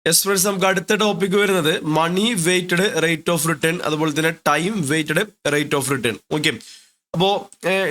Yes friends, നമുക്ക് അടുത്ത topic വരുന്നത് മണി വെയ്റ്റഡ് റേറ്റ് ഓഫ് റിട്ടേൺ, അതുപോലെ തന്നെ time weighted rate of return. Okay, അപ്പോൾ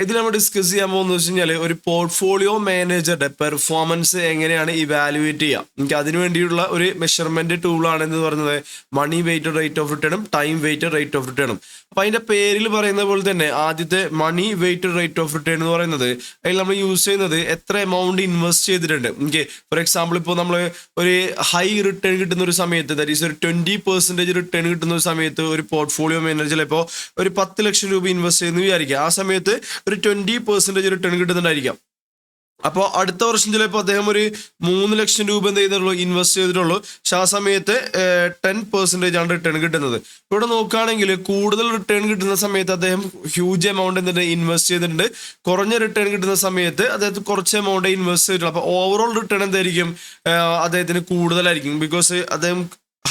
ഇതിൽ നമ്മൾ ഡിസ്കസ് ചെയ്യാൻ പോകുന്നത് വെച്ച് കഴിഞ്ഞാൽ ഒരു പോർട്ട്ഫോളിയോ മാനേജറുടെ പെർഫോമൻസ് എങ്ങനെയാണ് ഇവാലുവേറ്റ് ചെയ്യുക. എനിക്ക് അതിനു വേണ്ടിയുള്ള ഒരു മെഷർമെന്റ് ടൂളാണ് എന്ന് പറയുന്നത് മണി വെയ്റ്റഡ് റേറ്റ് ഓഫ് റിട്ടേണും ടൈം വെയ്റ്റഡ് റേറ്റ് ഓഫ് റിട്ടേണും. അപ്പോൾ അതിന്റെ പേരിൽ പറയുന്ന പോലെ തന്നെ ആദ്യത്തെ money weighted rate of return എന്ന് പറയുന്നത് അതിൽ നമ്മൾ യൂസ് ചെയ്യുന്നത് എത്ര എമൗണ്ട് ഇൻവെസ്റ്റ് ചെയ്തിട്ടുണ്ട്. ഓക്കെ, ഫോർ എക്സാമ്പിൾ ഇപ്പോൾ നമ്മൾ ഒരു ഹൈ റിട്ടേൺ കിട്ടുന്ന ഒരു സമയത്ത്, ദാറ്റ് ഈസ് ഒരു 20% റിട്ടേൺ കിട്ടുന്ന ഒരു സമയത്ത് ഒരു പോർട്ട്ഫോളിയോ മാനേജർ ഇപ്പോൾ ഒരു 10 ലക്ഷം രൂപ ഇൻവെസ്റ്റ് ചെയ്യുന്നു വിചാരിക്കുക. ആ സമയത്ത് ഒരു 20% റിട്ടേൺ കിട്ടുന്നുണ്ടായിരിക്കാം. അപ്പോൾ അടുത്ത വർഷം ചിലപ്പോൾ അദ്ദേഹം ഒരു 3 ലക്ഷം രൂപ എന്ത് ചെയ്തിട്ടുള്ളൂ, ഇൻവെസ്റ്റ് ചെയ്തിട്ടുള്ളൂ. പക്ഷെ ആ സമയത്ത് 10% ആണ് റിട്ടേൺ കിട്ടുന്നത്. ഇവിടെ നോക്കുകയാണെങ്കിൽ കൂടുതൽ റിട്ടേൺ കിട്ടുന്ന സമയത്ത് അദ്ദേഹം ഹ്യൂജ് എമൗണ്ട് എന്തിട്ട് ഇൻവെസ്റ്റ് ചെയ്തിട്ടുണ്ട്. കുറഞ്ഞ റിട്ടേൺ കിട്ടുന്ന സമയത്ത് അദ്ദേഹത്തിന് കുറച്ച് എമൗണ്ട് ഇൻവെസ്റ്റ് ചെയ്തിട്ടുള്ളൂ. അപ്പോൾ ഓവറോൾ റിട്ടേൺ എന്തായിരിക്കും, അദ്ദേഹത്തിന് കൂടുതലായിരിക്കും. ബിക്കോസ് അദ്ദേഹം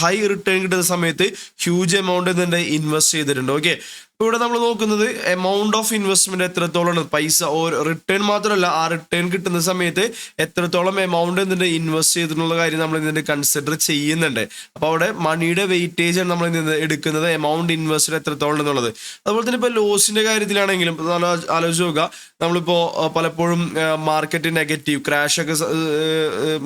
ഹൈ റിട്ടേൺ കിട്ടുന്ന സമയത്ത് ഹ്യൂജ് എമൗണ്ട് എന്തുണ്ട് ഇൻവെസ്റ്റ് ചെയ്തിട്ടുണ്ട്. ഓക്കെ, ഇവിടെ നമ്മൾ നോക്കുന്നത് എമൗണ്ട് ഓഫ് ഇൻവെസ്റ്റ്മെന്റ് എത്രത്തോളം, പൈസ റിട്ടേൺ മാത്രമല്ല, ആ റിട്ടേൺ കിട്ടുന്ന സമയത്ത് എത്രത്തോളം എമൗണ്ട് എന്തുണ്ട് ഇൻവെസ്റ്റ് ചെയ്തിട്ടുള്ള കാര്യം നമ്മൾ ഇതിന്റെ കൺസിഡർ ചെയ്യുന്നുണ്ട്. അപ്പൊ അവിടെ മണിയുടെ വെയിറ്റേജ് ആണ് നമ്മൾ എടുക്കുന്നത്, എമൗണ്ട് ഇൻവെസ്റ്റഡ് എത്രത്തോളം എന്നുള്ളത്. അതുപോലെ തന്നെ ഇപ്പൊ ലോസിന്റെ കാര്യത്തിലാണെങ്കിലും ആലോചിച്ച് നോക്കുക. നമ്മളിപ്പോ പലപ്പോഴും മാർക്കറ്റ് നെഗറ്റീവ്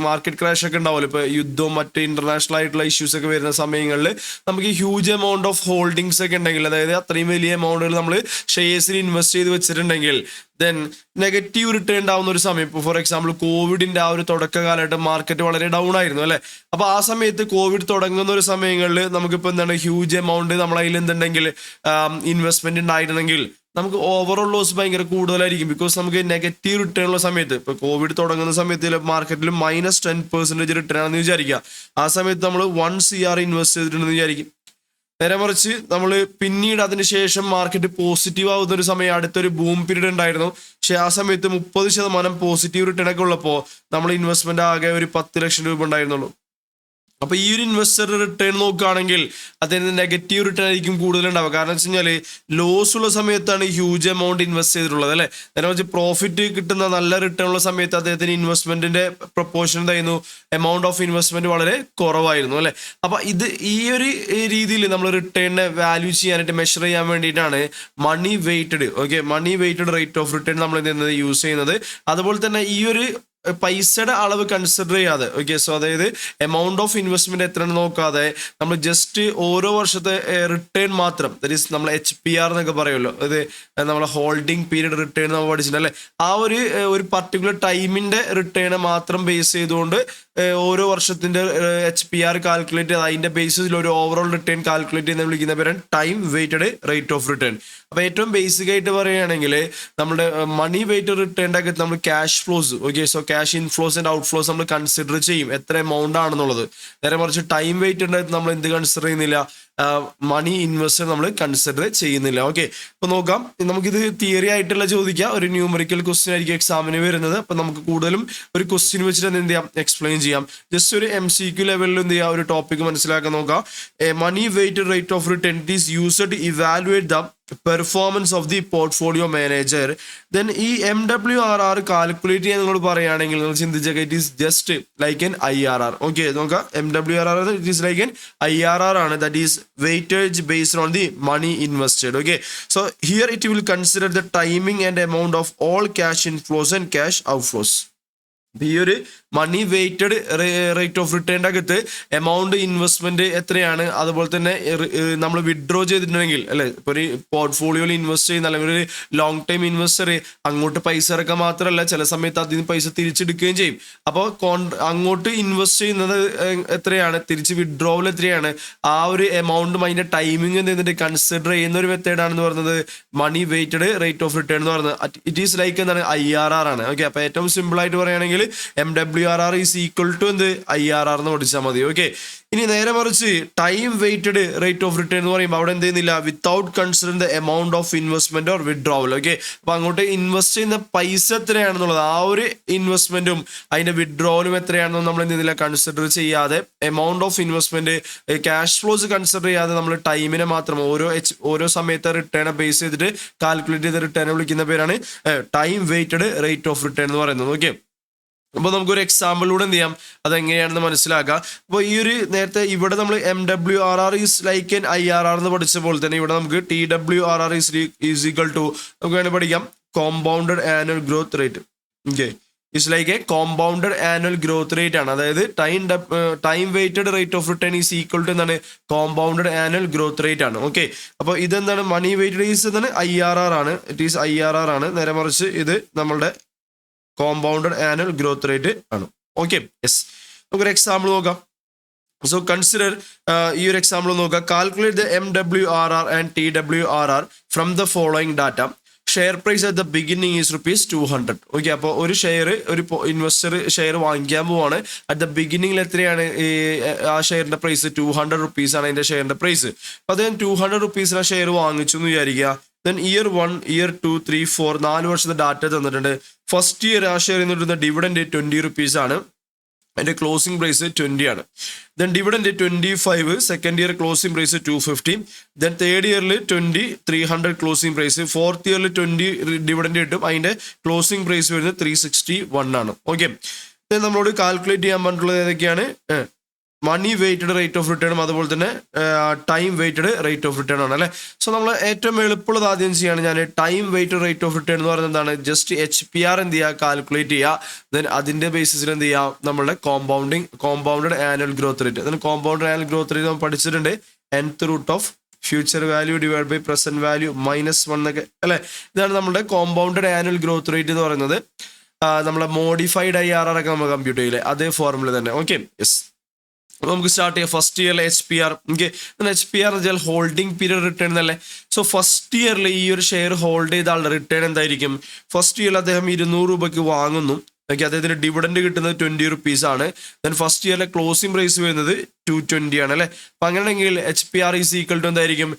മാർക്കറ്റ് ക്രാഷ് ഒക്കെ ഉണ്ടാവുമല്ലോ. ഇപ്പൊ യുദ്ധവും മറ്റ് ഇന്റർനാഷണൽ ആയിട്ടുള്ള ഇഷ്യൂസ് ഒക്കെ വരുന്ന സമയങ്ങളിൽ നമുക്ക് ഹ്യൂജ് എമൗണ്ട് ഓഫ് ഹോൾഡിങ്സ് ഒക്കെ ഉണ്ടെങ്കിൽ, അതായത് അത്രയും വലിയ എമൗണ്ടുകൾ നമ്മൾ ഷെയർസിൽ ഇൻവെസ്റ്റ് ചെയ്ത് വെച്ചിട്ടുണ്ടെങ്കിൽ ദെൻ നെഗറ്റീവ് റിട്ടേൺ ഉണ്ടാവുന്ന ഒരു സമയം. ഇപ്പോൾ ഫോർ എക്സാമ്പിൾ കോവിഡിന്റെ ആ ഒരു തുടക്കകാലമായിട്ട് മാർക്കറ്റ് വളരെ ഡൗൺ ആയിരുന്നു അല്ലെ. അപ്പൊ ആ സമയത്ത് കോവിഡ് തുടങ്ങുന്ന ഒരു സമയങ്ങളിൽ നമുക്കിപ്പോൾ എന്താണ് ഹ്യൂജ് എമൗണ്ട് നമ്മൾ അതിൽ എന്തുണ്ടെങ്കിൽ ഇൻവെസ്റ്റ്മെന്റ് ഉണ്ടായിരുന്നെങ്കിൽ നമുക്ക് ഓവറോൾ ലോസ് ഭയങ്കര കൂടുതലായിരിക്കും. ബിക്കോസ് നമുക്ക് നെഗറ്റീവ് റിട്ടേൺ ഉള്ള സമയത്ത്, ഇപ്പൊ കോവിഡ് തുടങ്ങുന്ന സമയത്ത് മാർക്കറ്റിൽ -10% റിട്ടേൺ ആണെന്ന് വിചാരിക്കുക. ആ സമയത്ത് നമ്മൾ 1 CR ഇൻവെസ്റ്റ് ചെയ്തിട്ടുണ്ടെന്ന് വിചാരിക്കും. നേരെ മറിച്ച് നമ്മൾ പിന്നീട് അതിനുശേഷം മാർക്കറ്റ് പോസിറ്റീവ് ആവുന്ന ഒരു സമയം, അടുത്തൊരു ബൂം പീരീഡ് ഉണ്ടായിരുന്നു. പക്ഷെ ആ സമയത്ത് 30% പോസിറ്റീവ് റിട്ടേൺ ഒക്കെ ഉള്ളപ്പോൾ നമ്മൾ ഇൻവെസ്റ്റ്മെന്റ് ആകെ ഒരു 10 ലക്ഷം രൂപ ഉണ്ടായിരുന്നുള്ളൂ. അപ്പൊ ഈ ഒരു ഇൻവെസ്റ്റർ റിട്ടേൺ നോക്കുകയാണെങ്കിൽ അതിന് നെഗറ്റീവ് റിട്ടേൺ ആയിരിക്കും കൂടുതലുണ്ടാവുക. കാരണം വെച്ച് കഴിഞ്ഞാല് ലോസ് ഉള്ള സമയത്താണ് ഹ്യൂജ് എമൗണ്ട് ഇൻവെസ്റ്റ് ചെയ്തിട്ടുള്ളത് അല്ലെ. നേരെ വെച്ച് പ്രോഫിറ്റ് കിട്ടുന്ന നല്ല റിട്ടേൺ ഉള്ള സമയത്ത് അദ്ദേഹത്തിന് ഇൻവെസ്റ്റ്മെന്റിന്റെ പ്രൊപ്പോർഷൻ എന്തായിരുന്നു, എമൗണ്ട് ഓഫ് ഇൻവെസ്റ്റ്മെന്റ് വളരെ കുറവായിരുന്നു അല്ലെ. അപ്പൊ ഈ ഒരു രീതിയിൽ നമ്മൾ റിട്ടേണിനെ വാല്യൂ ചെയ്യാനായിട്ട് മെഷർ ചെയ്യാൻ വേണ്ടിയിട്ടാണ് money weighted money weighted rate of return നമ്മൾ യൂസ് ചെയ്യുന്നത്. അതുപോലെ തന്നെ ഈ ഒരു പൈസയുടെ അളവ് കൺസിഡർ ചെയ്യാതെ സോ അതായത് എമൗണ്ട് ഓഫ് ഇൻവെസ്റ്റ്മെന്റ് എത്രയാണ് നോക്കാതെ നമ്മൾ ജസ്റ്റ് ഓരോ വർഷത്തെ റിട്ടേൺ മാത്രം, ദാറ്റ് ഈസ് നമ്മൾ HPR എന്നൊക്കെ പറയുമല്ലോ, അത് നമ്മളെ ഹോൾഡിംഗ് പീരീഡ് റിട്ടേൺ നമ്മൾ പഠിച്ചിട്ടുണ്ടല്ലേ. ആ ഒരു പർട്ടിക്കുലർ ടൈമിന്റെ റിട്ടേൺ മാത്രം ബേസ് ചെയ്തുകൊണ്ട് ഓരോ വർഷത്തിന്റെ HPR കാൽക്കുലേറ്റ് ചെയ്ത് അതിന്റെ ബേസിസിൽ ഒരു ഓവറോൾ റിട്ടേൺ കാൽക്കുലേറ്റ് ചെയ്യുന്ന വിളിക്കുന്ന പേരാണ് time weighted rate of return. അപ്പൊ ഏറ്റവും ബേസിക് ആയിട്ട് പറയുകയാണെങ്കിൽ നമ്മുടെ മണി വെയ്റ്റഡ് റിട്ടേണിന്റെ അകത്ത് നമ്മൾ cash flows so cash inflows and outflows നമ്മൾ കൺസിഡർ ചെയ്യും, എത്ര എമൗണ്ട് ആണെന്നുള്ളത്. നേരെ മറിച്ച് ടൈം വെയ്റ്റഡ് നമ്മൾ എന്ത് കൺസിഡർ ചെയ്യുന്നില്ല, മണി ഇൻവെസ്റ്റർ നമ്മൾ കൺസിഡർ ചെയ്യുന്നില്ല. ഓക്കെ, അപ്പൊ നോക്കാം. നമുക്കിത് തിയറി ആയിട്ടുള്ള ചോദിക്കാം, ഒരു ന്യൂമറിക്കൽ ക്വസ്റ്റ്യൻ ആയിരിക്കും എക്സാമിന് വരുന്നത്. അപ്പൊ നമുക്ക് കൂടുതലും ഒരു ക്വസ്റ്റ്യൻ വെച്ചിട്ട് എന്ത് ചെയ്യാം, എക്സ്പ്ലെയിൻ ചെയ്യാം. ജസ്റ്റ് ഒരു MCQ ലെവലിൽ എന്ത് ചെയ്യാം, ഒരു ടോപ്പിക് മനസ്സിലാക്കാൻ നോക്കാം. Money weighted rate of return is used to evaluate the performance of the portfolio manager. Then ഈ MWRR കാൽക്കുലേറ്റ് ചെയ്യാൻ നിങ്ങൾ പറയുകയാണെങ്കിൽ നിങ്ങൾ ചിന്തിച്ചേക്കാം, it is just like an IRR. Okay, നോക്കാം. MWRR it is like an IRR ആണ്, that is weightage based on the money invested. Okay, so here it will consider the timing and amount of all cash inflows and cash outflows. ഈ ഒരു മണി weighted rate of റിട്ടേണിന്റെ അകത്ത് amount investment എത്രയാണ്, അതുപോലെ തന്നെ നമ്മൾ withdraw ചെയ്തിട്ടുണ്ടെങ്കിൽ അല്ലെ, ഇപ്പൊ ഒരു പോർട്ട്ഫോളിയോയിൽ ഇൻവെസ്റ്റ് ചെയ്യുന്ന അല്ലെങ്കിൽ ഒരു ലോങ് ടൈം ഇൻവെസ്റ്റർ അങ്ങോട്ട് പൈസ ഇറക്കാൻ മാത്രമല്ല ചില സമയത്ത് അതിന് പൈസ തിരിച്ചെടുക്കുകയും ചെയ്യും. അപ്പോൾ അങ്ങോട്ട് ഇൻവെസ്റ്റ് ചെയ്യുന്നത് എത്രയാണ്, തിരിച്ച് വിഡ്രോവൽ എത്രയാണ്, ആ ഒരു എമൗണ്ടും അതിന്റെ ടൈമിംഗ് എന്നിട്ട് കൺസിഡർ ചെയ്യുന്ന ഒരു മെത്തേഡാണെന്ന് പറയുന്നത് money weighted rate of return എന്ന് പറയുന്നത്. ഇറ്റ് ഈസ് ലൈക്ക് എന്താണ് IRR ആണ്. ഓക്കെ, അപ്പൊ ഏറ്റവും സിമ്പിൾ ആയിട്ട് പറയുകയാണെങ്കിൽ MWRR ഈസ് ഈക്വൽ ടു എന്ത് IRR എന്ന് പഠിച്ചാൽ മതി. ഓക്കെ, ഇനി നേരെ മറിച്ച് time weighted rate of return എന്ന് പറയുമ്പോൾ അവിടെ എന്ത് ചെയ്യുന്നില്ല, without considering the amount of investment or withdrawal. Okay, അപ്പൊ അങ്ങോട്ട് ഇൻവെസ്റ്റ് ചെയ്യുന്ന പൈസ എത്രയാണെന്നുള്ളത്, ആ ഒരു ഇൻവെസ്റ്റ്മെന്റും അതിന്റെ വിഡ്രോവലും എത്രയാണെന്നും നമ്മൾ എന്ത് ചെയ്യുന്നില്ല, കൺസിഡർ ചെയ്യാതെ amount of investment cash flows consider ചെയ്യാതെ നമ്മൾ ടൈമിനെ മാത്രം ഓരോ സമയത്തെ റിട്ടേണെ ബേസ് ചെയ്തിട്ട് കാൽക്കുലേറ്റ് ചെയ്ത റിട്ടേണെ വിളിക്കുന്ന പേരാണ് time weighted rate of return എന്ന് പറയുന്നത്. ഓക്കെ, അപ്പോൾ നമുക്കൊരു എക്സാമ്പിളിലൂടെ എന്ത് ചെയ്യാം അതെങ്ങനെയാണെന്ന് മനസ്സിലാക്കാം. അപ്പോൾ ഈ ഒരു നേരത്തെ ഇവിടെ നമ്മൾ MWRR is like an IRR എന്ന് പഠിച്ച പോലെ തന്നെ ഇവിടെ നമുക്ക് TWRR ഈസ് ഈക്വൽ ടു നമുക്ക് വേണമെങ്കിൽ പഠിക്കാം compounded annual growth rate. Okay, it's like a compounded annual growth rate ആണ്. അതായത് time weighted rate of return is equal to എന്താണ് കോമ്പൗണ്ടഡ് ആനുവൽ ഗ്രോത്ത് റേറ്റ് ആണ്. ഓക്കെ, അപ്പോൾ ഇതെന്താണ് മണി വെയ്റ്റഡ് ഈസ് എന്താണ് IRR ആണ്. ഇറ്റ് ഈസ് IRR ആണ്. നേരെ മറിച്ച് ഇത് നമ്മളുടെ കോമ്പൗണ്ടഡ് ആനുവൽ ഗ്രോത്ത് റേറ്റ് ആണ്. Okay, yes. നമുക്കൊരു എക്സാമ്പിൾ നോക്കാം. സോ കൺസിഡർ ഈ ഒരു എക്സാമ്പിൾ നോക്കാം. Calculate the MWRR and TWRR from the following data. Share price at the beginning is ₹200. Okay, അപ്പോൾ ഒരു ഷെയർ ഒരു ഇൻവെസ്റ്റർ ഷെയർ വാങ്ങിക്കാൻ പോവാണ്. അറ്റ് ദ ബിഗിനിങ്ങിൽ എത്രയാണ് ആ ഷെയറിന്റെ പ്രൈസ്? ₹200 ആണ് അതിന്റെ ഷെയറിന്റെ പ്രൈസ്. അപ്പോൾ അദ്ദേഹം ₹200 ആ ഷെയർ വാങ്ങിച്ചു എന്ന് വിചാരിക്കുക. ദെൻ ഇയർ 1, ഇയർ 2, 3, 4 4 വർഷത്തെ ഡാറ്റ തന്നിട്ടുണ്ട്. ഫസ്റ്റ് ഇയർ ആ ഷെയർ നിന്നിട്ടുന്ന ഡിവിഡൻഡ് ₹20 ആണ്. അതിന്റെ ക്ലോസിംഗ് പ്രൈസ് 20 ആണ്. Then dividend 25, second year closing price 250. Then third ഇയറിൽ 20 300 ക്ലോസിംഗ് പ്രൈസ്. ഫോർത്ത് ഇയറിൽ 20 ഡിവിഡൻഡ് കിട്ടും. അതിന്റെ ക്ലോസിംഗ് പ്രൈസ് വരുന്നത് 361 ആണ്. ഓക്കെ, നമ്മളോട് കാൽക്കുലേറ്റ് ചെയ്യാൻ പറഞ്ഞിട്ടുള്ളത് ഏതൊക്കെയാണ്? മണി വെയ്റ്റഡ് റേറ്റ് ഓഫ് റിട്ടേണും അതുപോലെ തന്നെ time weighted rate of return ആണ് അല്ലേ. സോ നമ്മൾ ഏറ്റവും എളുപ്പമുള്ളത് ആദ്യം ചെയ്യാണ് ഞാൻ. Time weighted rate of return എന്ന് പറയുന്നത് എന്താണ്? ജസ്റ്റ് HPR എന്ത് ചെയ്യുക, കാൽക്കുലേറ്റ് ചെയ്യുക. ദെൻ അതിന്റെ ബേസിസിൽ എന്ത് ചെയ്യുക, നമ്മളുടെ കോമ്പൗണ്ടഡ് ആനുവൽ ഗ്രോത്ത് റേറ്റ്. അതിന് കോമ്പൗണ്ടഡ് ആനുവൽ ഗ്രോത്ത് റേറ്റ് നമ്മൾ പഠിച്ചിട്ടുണ്ട്. nth root of future value divide by present value -1 എന്നൊക്കെ അല്ലേ. ഇതാണ് നമ്മുടെ കോമ്പൗണ്ടഡ് ആനുവൽ ഗ്രോത്ത് റേറ്റ് എന്ന് പറയുന്നത്. നമ്മളെ മോഡിഫൈഡ് IRR ഒക്കെ നമ്മൾ കമ്പ്യൂട്ട് ചെയ്യില്ലേ, അതേ ഫോർമുല തന്നെ. Okay, yes. അപ്പോൾ നമുക്ക് സ്റ്റാർട്ട് ചെയ്യാം. ഫസ്റ്റ് ഇയറിലെ HPR. ഓക്കെ, HPR എന്ന് വെച്ചാൽ ഹോൾഡിംഗ് പീരിയഡ് റിട്ടേൺ എന്നല്ലേ. സോ ഫസ്റ്റ് ഇയറിൽ ഈ ഒരു ഷെയർ ഹോൾഡ് ചെയ്ത ആളുടെ റിട്ടേൺ എന്തായിരിക്കും? ഫസ്റ്റ് ഇയറിൽ അദ്ദേഹം ₹200 വാങ്ങുന്നു. ഓക്കെ, അദ്ദേഹത്തിന് ഡിവിഡൻഡ് കിട്ടുന്നത് ₹20 ആണ്. ദെൻ ഫസ്റ്റ് ഇയറിലെ ക്ലോസിംഗ് പ്രൈസ് വരുന്നത് 220 ആണ് അല്ലേ. അപ്പം അങ്ങനെയാണെങ്കിൽ HPR ഈസ് ഈക്വൽ ടു എന്തായിരിക്കും?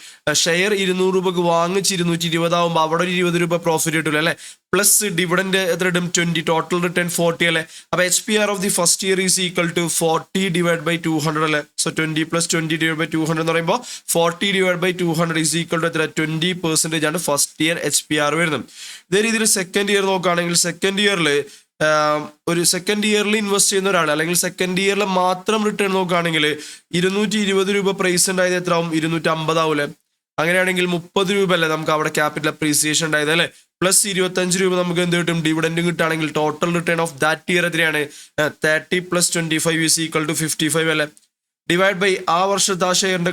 ഷെയർ ₹200 വാങ്ങിച്ച് 220 ആകുമ്പോൾ അവിടെ ഒരു ₹20 പ്രോഫിറ്റ് കിട്ടില്ല അല്ലേ. പ്ലസ് ഡിവിഡൻഡ് എത്ര ഇടും? 20. ടോട്ടൽ റിട്ടേൺ 40 അല്ലേ. അപ്പോൾ HPR of the first year is equal to 40 divide by 200 അല്ലേ. സോ 20 + 20 ഡിവൈഡ് ബൈ 200 എന്ന് പറയുമ്പോൾ 40 divide by 200 is equal to എത്ര? 20% ആണ് ഫസ്റ്റ് ഇയർ HPR വരുന്നത്. ഇതേ രീതിയിൽ സെക്കൻഡ് ഇയർ നോക്കുകയാണെങ്കിൽ സെക്കൻഡ് ഇയറിൽ ഇൻവെസ്റ്റ് ചെയ്യുന്ന ഒരാൾ അല്ലെങ്കിൽ സെക്കൻഡ് ഇയറിൽ മാത്രം റിട്ടേൺ നോക്കുകയാണെങ്കിൽ ₹220 പ്രൈസ് ഉണ്ടായത് എത്ര ആവും? 250 ആവൂലേ. അങ്ങനെയാണെങ്കിൽ ₹30 അല്ലേ നമുക്ക് അവിടെ ക്യാപിറ്റൽ അപ്രീസിയേഷൻ ഉണ്ടായത് അല്ലേ. പ്ലസ് ₹25 നമുക്ക് എന്ത് കിട്ടും? ഡിവിഡൻഡും കിട്ടുകയാണെങ്കിൽ total return of that year എത്രയാണ്? 30 + 25 ഈസ് ഈക്വൽ ടു 55 അല്ലേ. ഡിവൈഡ് ബൈ ആ വർഷത്തെ ആ ഷെയറിന്റെ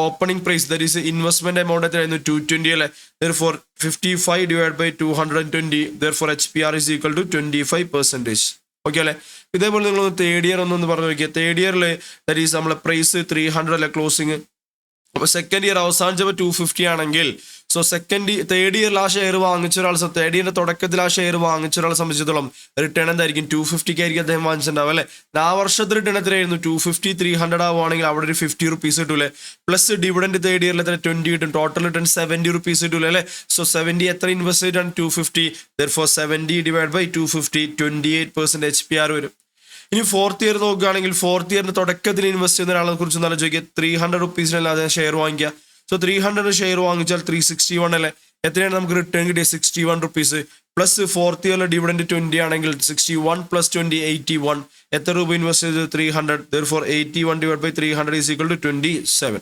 opening price, that is investment amount എത്രയായിരുന്നു? 220 അല്ലേ. therefore 55 divide by 220, therefore HPR is equal to 25%. Okay അല്ലേ. ഇതേപോലെ നിങ്ങൾ തേർഡ് ഇയർ ഒന്നൊന്ന് പറഞ്ഞു നോക്കിയാൽ തേർഡ് ഇയറിൽ ദാറ്റ് ഈസ് നമ്മളെ പ്രൈസ് 300 അല്ലേ ക്ലോസിങ്. അപ്പോൾ സെക്കൻഡ് ഇയർ അവസാനിച്ചപ്പോൾ 250 ആണെങ്കിൽ സോ തേർഡ് ഇയറിൽ ആ ഷെയർ വാങ്ങിച്ച ഒരാൾ, തേർഡ് ഇയറിന്റെ തുടക്കത്തിൽ ആ ഷെയർ വാങ്ങിച്ച ഒരാളെ സംബന്ധിച്ചിടത്തോളം റിട്ടേൺ എന്തായിരിക്കും? 250 ആയിരിക്കും അദ്ദേഹം വാങ്ങിച്ചിട്ടുണ്ടാവും അല്ലേ. ആ വർഷത്തെ റിട്ടേൺ എത്രയായിരുന്നു? 250 300 ആവുകയാണെങ്കിൽ അവിടെ ഒരു ₹50 കിട്ടൂലേ. പ്ലസ് ഡിവിഡൻഡ് തേർഡ് ഇയറിൽ എത്ര? 20 കിട്ടും. ടോട്ടൽ റിട്ടേൺ ₹70 കിട്ടൂലേ അല്ലേ. സോ 70 എത്ര ഇൻവെസ്റ്റ് ചെയ്തിട്ടാണ്? 250. therefore 70 ഡിവൈഡ് ബൈ 250, 28% HPR വരും. ഇനി ഫോർത്ത് ഇയർ നോക്കുകയാണെങ്കിൽ ഫോർത്ത് ഇയറിന്റെ തുടക്കത്തിൽ ഇൻവെസ്റ്റ് ചെയ്യുന്ന ഒരാളെ കുറിച്ച് ഒന്ന് ആലോചിക്കുക. ₹300 ഷെയർ വാങ്ങിക്കുക. സോ 300 ഷെയർ വാങ്ങിച്ചാൽ 361 അല്ലേ. എത്രയാണ് നമുക്ക് റിട്ടേൺ കിട്ടിയത്? ₹61. പ്ലസ് ഫോർത്ത് ഇയറിലെ ഡിവിഡൻഡ് 20 ആണെങ്കിൽ 61 + 20 81. എത്ര രൂപ ഇൻവെസ്റ്റ് ചെയ്തത്? 300. therefore 81 divide by 300 is equal to 27.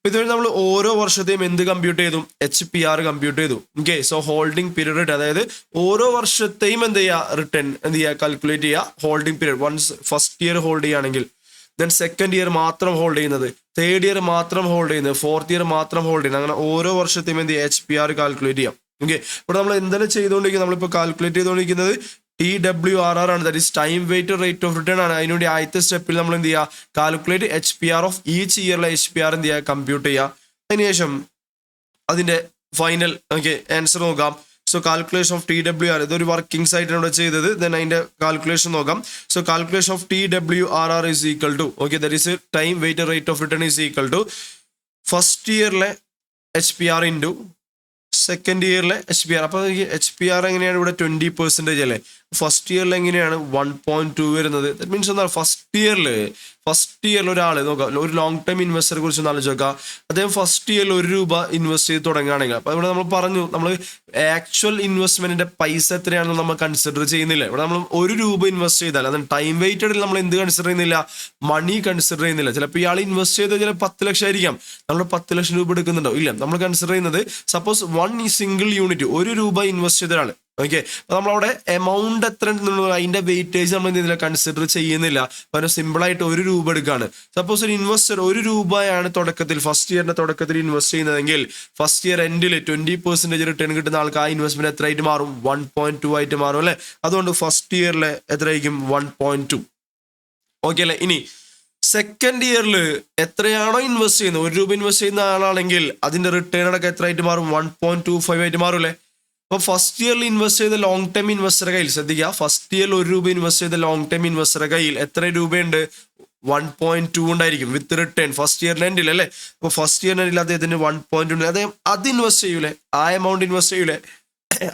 ഇതുവരെ നമ്മൾ ഓരോ വർഷത്തെയും എന്ത് കമ്പ്യൂട്ട് ചെയ്തു? HPR കമ്പ്യൂട്ട് ചെയ്തു. ഓക്കെ, സോ ഹോൾഡിംഗ് പീരീഡ്, അതായത് ഓരോ വർഷത്തെയും എന്ത് ചെയ്യുക? റിട്ടേൺ എന്ത് ചെയ്യുക? കാൽക്കുലേറ്റ് ചെയ്യുക. Holding period once first year hold ചെയ്യുകയാണെങ്കിൽ, ദെൻ സെക്കൻഡ് ഇയർ മാത്രം ഹോൾഡ് ചെയ്യുന്നത്, തേർഡ് ഇയർ മാത്രം ഹോൾഡ് ചെയ്യുന്നത്, ഫോർത്ത് ഇയർ മാത്രം ഹോൾഡ് ചെയ്യുന്നത്, അങ്ങനെ ഓരോ വർഷത്തെയും എന്ത് ചെയ്യുക? HPR കാൽക്കുലേറ്റ് ചെയ്യാം. ഓക്കെ, ഇപ്പോൾ നമ്മൾ എന്താണ് ചെയ്തുകൊണ്ടിരിക്കുന്നത്? നമ്മളിപ്പോൾ കാൽക്കുലേറ്റ് ചെയ്തുകൊണ്ടിരിക്കുന്നത് TWRR ആണ്. That is time weighted rate of return ആണ്. അതിനുവേണ്ടി ആദ്യത്തെ സ്റ്റെപ്പിൽ നമ്മൾ എന്ത് ചെയ്യുക? കാൽക്കുലേറ്റ് HPR ഓഫ് ഈച്ച് ഇയറിലെ HPR എന്ത് ചെയ്യുക? കമ്പ്യൂട്ട് ചെയ്യുക. അതിനുശേഷം അതിന്റെ ഫൈനൽ ആൻസർ നോക്കാം. സോ കാൽക്കുലേഷൻ ഓഫ് TWR, ഇതൊരു വർക്കിംഗ് സൈറ്റാണ് ഇവിടെ ചെയ്തത്. ദെൻ അതിന്റെ കാൽക്കുലേഷൻ നോക്കാം. So calculation of TWRR is equal to that is time weighted rate of return is equal to first ഇയറിലെ HPR ഇൻറ്റു സെക്കൻഡ് ഇയറിലെ HPR. അപ്പോൾ HPR എങ്ങനെയാണ് ഇവിടെ? 20% അല്ലേ. ഫസ്റ്റ് ഇയറിൽ എങ്ങനെയാണ് 1.2 വരുന്നത്? ദാറ്റ് മീൻസ് എന്താ, ഫസ്റ്റ് ഇയറിൽ ഒരാൾ നോക്കാം, ഒരു ലോങ് ടൈം ഇൻവെസ്റ്ററെ കുറിച്ച് ഒന്ന് ആലോചിച്ച് നോക്കാം. അദ്ദേഹം ഫസ്റ്റ് ഇയറിൽ ₹1 ഇൻവെസ്റ്റ് ചെയ്ത് തുടങ്ങുകയാണെങ്കിൽ, അപ്പൊ ഇവിടെ നമ്മൾ പറഞ്ഞു, നമ്മൾ ആക്ച്വൽ ഇൻവെസ്റ്റ്മെന്റിന്റെ പൈസ എത്രയാണെന്ന് നമ്മൾ കൺസിഡർ ചെയ്യുന്നില്ല. ഇവിടെ നമ്മൾ ₹1 ഇൻവെസ്റ്റ് ചെയ്താൽ അത് ടൈം വെയിറ്റഡിൽ നമ്മൾ എന്ത് കൺസിഡർ ചെയ്യുന്നില്ല? മണി കൺസിഡർ ചെയ്യുന്നില്ല. ചിലപ്പോൾ ഇയാൾ ഇൻവെസ്റ്റ് ചെയ്ത് ചില 10 ലക്ഷം ആയിരിക്കാം, നമ്മൾ 10 ലക്ഷം രൂപ എടുക്കുന്നുണ്ടോ? ഇല്ല, നമ്മൾ കൺസിഡർ ചെയ്യുന്നത് സപ്പോസ് സിംഗിൾ യൂണിറ്റ് ₹1 ഇൻവെസ്റ്റ് ചെയ്ത ഒരാൾ. ഓക്കെ, അപ്പൊ നമ്മളവിടെ എമൗണ്ട് എത്ര ഉണ്ടെന്നുള്ളത് അതിന്റെ വെയിറ്റേജ് നമ്മൾ എന്തെങ്കിലും കൺസിഡർ ചെയ്യുന്നില്ല. പകരം സിമ്പിൾ ആയിട്ട് ₹1 എടുക്കുകയാണ്. സപ്പോസ് ഒരു ഇൻവെസ്റ്റർ ₹1 തുടക്കത്തിൽ, ഫസ്റ്റ് ഇയറിന്റെ തുടക്കത്തിൽ ഇൻവെസ്റ്റ് ചെയ്യുന്നതെങ്കിൽ ഫസ്റ്റ് ഇയർ എൻഡിൽ 20% റിട്ടേൺ കിട്ടുന്ന ആൾക്ക് ആ ഇൻവെസ്റ്റ്മെന്റ് എത്രയായിട്ട് മാറും? 1.2 ആയിട്ട് മാറും അല്ലെ. അതുകൊണ്ട് ഫസ്റ്റ് ഇയറിൽ എത്രയായിരിക്കും? 1.2. ഓക്കെ അല്ലെ. ഇനി സെക്കൻഡ് ഇയറിൽ എത്രയാണോ ഇൻവെസ്റ്റ് ചെയ്യുന്നത്, ₹1 ഇൻവെസ്റ്റ് ചെയ്യുന്ന ആളാണെങ്കിൽ അതിന്റെ റിട്ടേൺ അടക്കം എത്രയായിട്ട് മാറും? 1.25 ആയിട്ട് മാറും അല്ലെ. അപ്പൊ ഫസ്റ്റ് ഇയറിൽ ഇൻവെസ്റ്റ് ചെയ്ത ലോങ് ടൈം ഇൻവെസ്റ്ററുടെ കയ്യിൽ, ശ്രദ്ധിക്കുക, ഫസ്റ്റ് ഇയറിൽ ₹1 ഇൻവെസ്റ്റ് ചെയ്ത ലോങ് ടൈം ഇൻവെസ്റ്ററുടെ കയ്യിൽ എത്ര രൂപയുണ്ട്? 1.2 ഉണ്ടായിരിക്കും വിത്ത് റിട്ടേൺ ഫസ്റ്റ് ഇയറിന് എൻഡിൽ അല്ലേ. അപ്പൊ ഫസ്റ്റ് ഇയറിന് എൻഡിൽ അദ്ദേഹത്തിന് 1.2 അദ്ദേഹം അത് ഇൻവെസ്റ്റ് ചെയ്യൂലേ, ആ എമൗണ്ട് ഇൻവെസ്റ്റ് ചെയ്യൂലേ,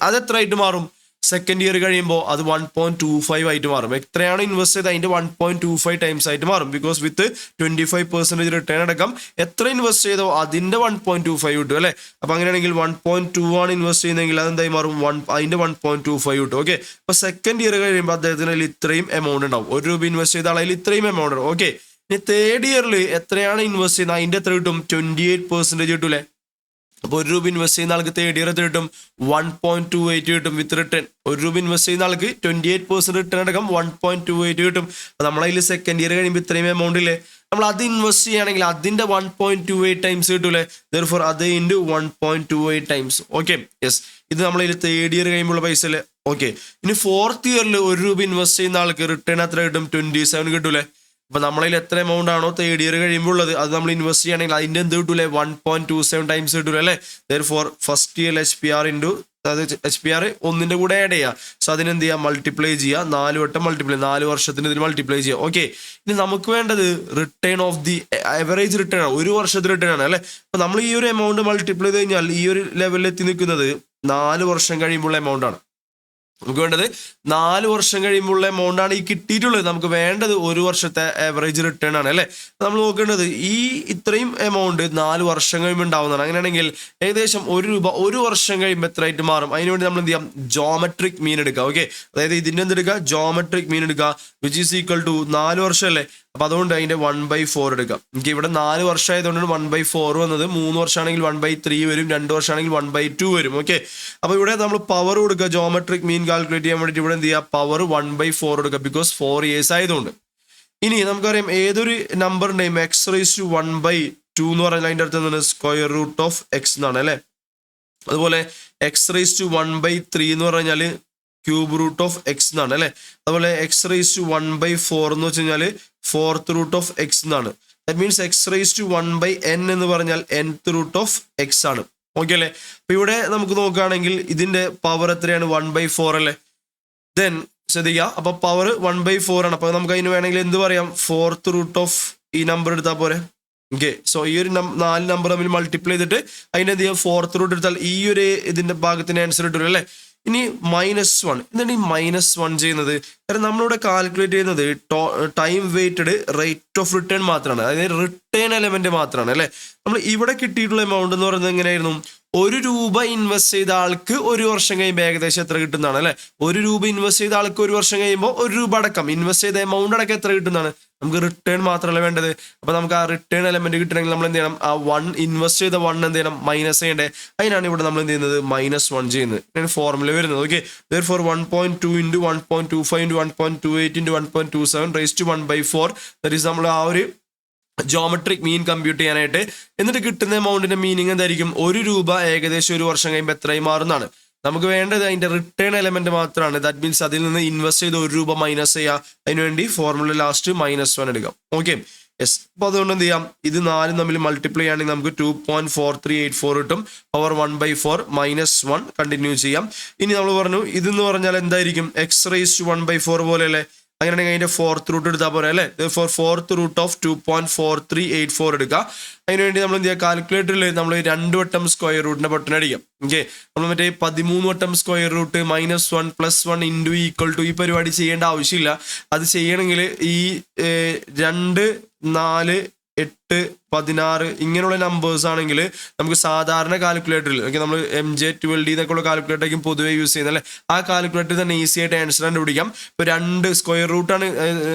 അത് എത്ര ആയിട്ട് മാറും? സെക്കൻഡ് ഇയർ കഴിയുമ്പോൾ അത് 1.25 ആയിട്ട് മാറും. എത്രയാണ് ഇൻവെസ്റ്റ് ചെയ്ത് അതിന്റെ 1.25 ടൈംസ് ആയിട്ട് മാറും. ബിക്കോസ് വിത്ത് 25% റിട്ടേൺ അടക്കം എത്ര ഇൻവെസ്റ്റ് ചെയ്തോ അതിന്റെ 1.25 കിട്ടും അല്ലെ. അപ്പൊ അങ്ങനെയാണെങ്കിൽ 1.2 ആണ് ഇൻവെസ്റ്റ് ചെയ്യുന്നതെങ്കിൽ അതെന്തായി മാറും? അതിന്റെ 1.25 കിട്ടും. ഓക്കെ, അപ്പൊ സെക്കൻഡ് ഇയർ കഴിയുമ്പോൾ അദ്ദേഹത്തിന് അതിൽ ഇത്രയും എമൗണ്ട് ഉണ്ടാവും. ₹1 ഇൻവെസ്റ്റ് ചെയ്ത ആളതിൽ ഇത്രയും എമൗണ്ട് ഉണ്ടാവും. ഓക്കെ, ഇനി തേർഡ് ഇയറിൽ എത്രയാണ് ഇൻവെസ്റ്റ് ചെയ്യുന്നത് അതിന്റെ എത്ര കിട്ടും? 28% കിട്ടൂലേ. അപ്പൊ ₹1 ഇൻവെസ്റ്റ് ചെയ്യുന്ന ആൾക്ക് തേർഡ് ഇയർ എത്ര കിട്ടും? 1.28 കിട്ടും വിത്ത് റിട്ടേൺ. ₹1 ഇൻവെസ്റ്റ് ചെയ്യുന്ന ആൾക്ക് 28% റിട്ടേൺ അടക്കം 1.28 കിട്ടും. അപ്പൊ നമ്മളതിൽ സെക്കൻഡ് ഇയർ കഴിയുമ്പോൾ ഇത്രയും എമൗണ്ട് ഇല്ലേ, നമ്മൾ അത് ഇൻവെസ്റ്റ് ചെയ്യുകയാണെങ്കിൽ അതിന്റെ 1.28 ടൈംസ് കിട്ടൂലേ. ദെർഫോർ അത് ഇൻറ്റു 1.28 ടൈംസ്. ഓക്കെ, യെസ്, ഇത് നമ്മളതിൽ തേർഡ് ഇയർ കഴിയുമ്പോൾ പൈസ അല്ലേ. ഓക്കെ, ഇനി ഫോർത്ത് ഇയറിൽ ₹1 ഇൻവെസ്റ്റ് ചെയ്യുന്ന ആൾക്ക് റിട്ടേൺ എത്ര കിട്ടും? 27 കിട്ടൂലേ. അപ്പൊ നമ്മളതിൽ എത്ര എമൗണ്ട് ആണോ തേർഡ് ഇയർ കഴിയുമ്പോൾ ഉള്ളത് അത് നമ്മൾ ഇൻവെസ്റ്റ് ചെയ്യുകയാണെങ്കിൽ അതിന്റെ എന്ത് കിട്ടൂലേ? 1.27 ടൈംസ് കിട്ടൂലേ അല്ലേ. Therefore first year HPR into, അതായത് HPR ഒന്നിന്റെ കൂടെ ആഡ് ചെയ്യുക. സോ അതിനെന്ത് ചെയ്യുക? മൾട്ടിപ്ലൈ ചെയ്യുക, 4 വട്ടം മൾട്ടിപ്ലൈ, 4 വർഷത്തിന് ഇതിന് മൾട്ടിപ്ലൈ ചെയ്യുക. ഓക്കെ, ഇനി നമുക്ക് വേണ്ടത് return of the average return ആണ്, ഒരു വർഷത്തെ റിട്ടേൺ ആണ് അല്ലെ. അപ്പൊ നമ്മൾ ഈ ഒരു എമൗണ്ട് മൾട്ടിപ്ലൈ ചെയ്ത് കഴിഞ്ഞാൽ ഈ ഒരു ലെവലിൽ എത്തി നിൽക്കുന്നത് 4 വർഷം കഴിയുമ്പോൾ എമൗണ്ട് ആണ്. നമുക്ക് വേണ്ടത് 4 വർഷം കഴിയുമ്പോൾ എമൗണ്ട് ആണ് ഈ കിട്ടിയിട്ടുള്ളത്. നമുക്ക് വേണ്ടത് 1 വർഷത്തെ ആവറേജ് റിട്ടേൺ ആണ് അല്ലെ. നമ്മൾ നോക്കേണ്ടത് ഈ ഇത്രയും എമൗണ്ട് 4 വർഷം കഴിയുമ്പോൾ ഉണ്ടാവുന്നതാണ്. അങ്ങനെയാണെങ്കിൽ ഏകദേശം ₹1 1 വർഷം കഴിയുമ്പോൾ എത്രയായിട്ട് മാറും? അതിനുവേണ്ടി നമ്മൾ എന്ത് ചെയ്യാം? ജോമെട്രിക് മീൻ എടുക്കുക. ഓക്കെ, അതായത് ഇതിന്റെ എന്തെടുക്കുക? ജോമെട്രിക് മീൻ എടുക്കുക, വിച്ച് ഈസ് ഈക്വൽ ടു 4 വർഷം അല്ലേ. അപ്പൊ അതുകൊണ്ട് അതിന്റെ 1/4 എടുക്കാം. എനിക്ക് ഇവിടെ 4 വർഷം ആയതുകൊണ്ടാണ് 1/4 വന്നത്. 3 വർഷമാണെങ്കിൽ 1/3 വരും, 2 വർഷമാണെങ്കിൽ 1/2 വരും. ഓക്കെ, അപ്പൊ ഇവിടെ നമ്മൾ പവർ കൊടുക്കുക, ജോമെട്രിക് മീൻ കാൽക്കുലേറ്റ് ചെയ്യാൻ വേണ്ടിയിട്ട് ഇവിടെ എന്ത് ചെയ്യുക? പവർ 1/4 എടുക്കുക, ബിക്കോസ് 4 ഇയേഴ്സ് ആയതുകൊണ്ട്. ഇനി നമുക്കറിയാം ഏതൊരു നമ്പറിന്റെയും x⁻² എന്ന് പറഞ്ഞാൽ അതിന്റെ അർത്ഥം എന്താണ്? സ്ക്വയർ റൂട്ട് ഓഫ് x എന്നാണ് അല്ലെ. അതുപോലെ x⁻1/3 എന്ന് പറഞ്ഞാൽ ക്യൂബ് റൂട്ട് ഓഫ് x എന്നാണ് അല്ലെ. അതുപോലെ x⁻1/4 എന്ന് വെച്ച് കഴിഞ്ഞാൽ ഫോർത്ത് റൂട്ട് ഓഫ് x എന്നാണ്. ദാറ്റ് മീൻസ് x⁻1/n എന്ന് പറഞ്ഞാൽ nth റൂട്ട് ഓഫ് x ആണ്. ഓക്കെ അല്ലെ. അപ്പൊ ഇവിടെ നമുക്ക് നോക്കുകയാണെങ്കിൽ ഇതിന്റെ പവർ എത്രയാണ്? 1/4 അല്ലെ. ദെൻ ശ്രദ്ധിക്കുക, അപ്പൊ പവർ 1/4 ആണ്. അപ്പൊ നമുക്ക് അതിന് വേണമെങ്കിൽ എന്ത് പറയാം? ഫോർത്ത് റൂട്ട് ഓഫ് ഈ നമ്പർ എടുത്താൽ പോരെ. ഓക്കെ, സോ ഈ ഒരു 4 നമ്പർ തമ്മിൽ മൾട്ടിപ്ലൈ ചെയ്തിട്ട് അതിന്റെ എന്ത് ചെയ്യാം? ഫോർത്ത് റൂട്ട് എടുത്താൽ ഈ ഒരു ഇതിന്റെ ഭാഗത്തിന് ആൻസർ കിട്ടുമല്ലോ അല്ലെ. ഇനി -1, എന്താണ് ഈ -1 ചെയ്യുന്നത്? കാരണം നമ്മളിവിടെ കാൽക്കുലേറ്റ് ചെയ്യുന്നത് time weighted rate of return മാത്രമാണ്, അതായത് റിട്ടേൺ എലമെന്റ് മാത്രമാണ് അല്ലെ. നമ്മൾ ഇവിടെ കിട്ടിയിട്ടുള്ള എമൗണ്ട് എന്ന് പറയുന്നത് എങ്ങനെയായിരുന്നു? ₹1 ഇൻവെസ്റ്റ് ചെയ്ത ആൾക്ക് 1 വർഷം കഴിയുമ്പോൾ ഏകദേശം എത്ര കിട്ടുന്നതാണ് അല്ലെ. ₹1 ഇൻവെസ്റ്റ് ചെയ്ത ആൾക്ക് 1 വർഷം കഴിയുമ്പോൾ ₹1 അടക്കം ഇൻവെസ്റ്റ് ചെയ്ത എമൗണ്ട് അടക്കം എത്ര കിട്ടുന്നതാണ്? നമുക്ക് റിട്ടേൺ മാത്രമല്ല വേണ്ടത്. അപ്പൊ നമുക്ക് ആ റിട്ടേൺ എലമെന്റ് കിട്ടണമെങ്കിൽ നമ്മൾ എന്ത് ചെയ്യണം? ആ ഇൻവെസ്റ്റ് ചെയ്ത 1 എന്ത് ചെയ്യണം? മൈനസ് ചെയ്യണ്ടേ. അതിനാണ് ഇവിടെ നമ്മൾ എന്ത് ചെയ്യുന്നത്? -1 ചെയ്യുന്നത്. ഫോർമുല വരുന്നത്. Okay, therefore 1.2 into 1.25 into 1.28 into 1.27 raised to 1/4. That is നമ്മൾ ആ ഒരു ജോമെട്രിക് മീൻ കമ്പ്യൂട്ട് ചെയ്യാനായിട്ട്. എന്നിട്ട് കിട്ടുന്ന എമൗണ്ടിന്റെ മീനിങ് എന്തായിരിക്കും? ₹1 ഏകദേശം 1 വർഷം കഴിയുമ്പോൾ എത്രയും മാറുന്നതാണ്. നമുക്ക് വേണ്ടത് അതിന്റെ റിട്ടേൺ എലമെന്റ് മാത്രമാണ്. ദാറ്റ് മീൻസ് അതിൽ നിന്ന് ഇൻവെസ്റ്റ് ചെയ്ത് ₹1 മൈനസ് ചെയ്യുക. അതിനുവേണ്ടി ഫോർമുല ലാസ്റ്റ് -1 എടുക്കാം. Okay, yes. അപ്പൊ അതുകൊണ്ട് എന്ത് ചെയ്യാം? ഇത് 4 തമ്മിൽ മൾട്ടിപ്ലൈ ആണെങ്കിൽ നമുക്ക് 2.4384 കിട്ടും. പവർ 1/4 -1 കണ്ടിന്യൂ ചെയ്യാം. ഇനി നമ്മൾ പറഞ്ഞു ഇതെന്ന് പറഞ്ഞാൽ എന്തായിരിക്കും? x⁻1/4 പോലെ അല്ലേ. അങ്ങനെയാണെങ്കിൽ അതിൻ്റെ ഫോർത്ത് റൂട്ട് എടുത്താൽ പോരെ അല്ലേ. ഫോർത്ത് റൂട്ട് ഓഫ് 2.4384 എടുക്കുക. അതിനുവേണ്ടി നമ്മൾ എന്ത് ചെയ്യുക, കാൽക്കുലേറ്ററിൽ നമ്മൾ 2 വട്ടം സ്ക്വയർ റൂട്ടിൻ്റെ ബട്ടൺ അടിക്കാം. ഓക്കെ, നമ്മൾ മറ്റേ 13 വട്ടം square root -1 +1 into equal to ഈ പരിപാടി ചെയ്യേണ്ട ആവശ്യമില്ല. അത് ചെയ്യണമെങ്കിൽ ഈ 2, 4, 8, 16 ഇങ്ങനെയുള്ള നമ്പേഴ്സ് ആണെങ്കിൽ നമുക്ക് സാധാരണ കാൽക്കുലേറ്ററിൽ നമ്മൾ MJ12D എന്നൊക്കെയുള്ള കാൽക്കുലേറ്ററായിരിക്കും പൊതുവെ യൂസ് ചെയ്യുന്നത് അല്ലേ. ആ കാൽക്കുലേറ്ററിൽ തന്നെ ഈസി ആയിട്ട് ആൻസർ കണ്ടുപിടിക്കാം. ഇപ്പോൾ 2 സ്ക്വയർ റൂട്ടാണ്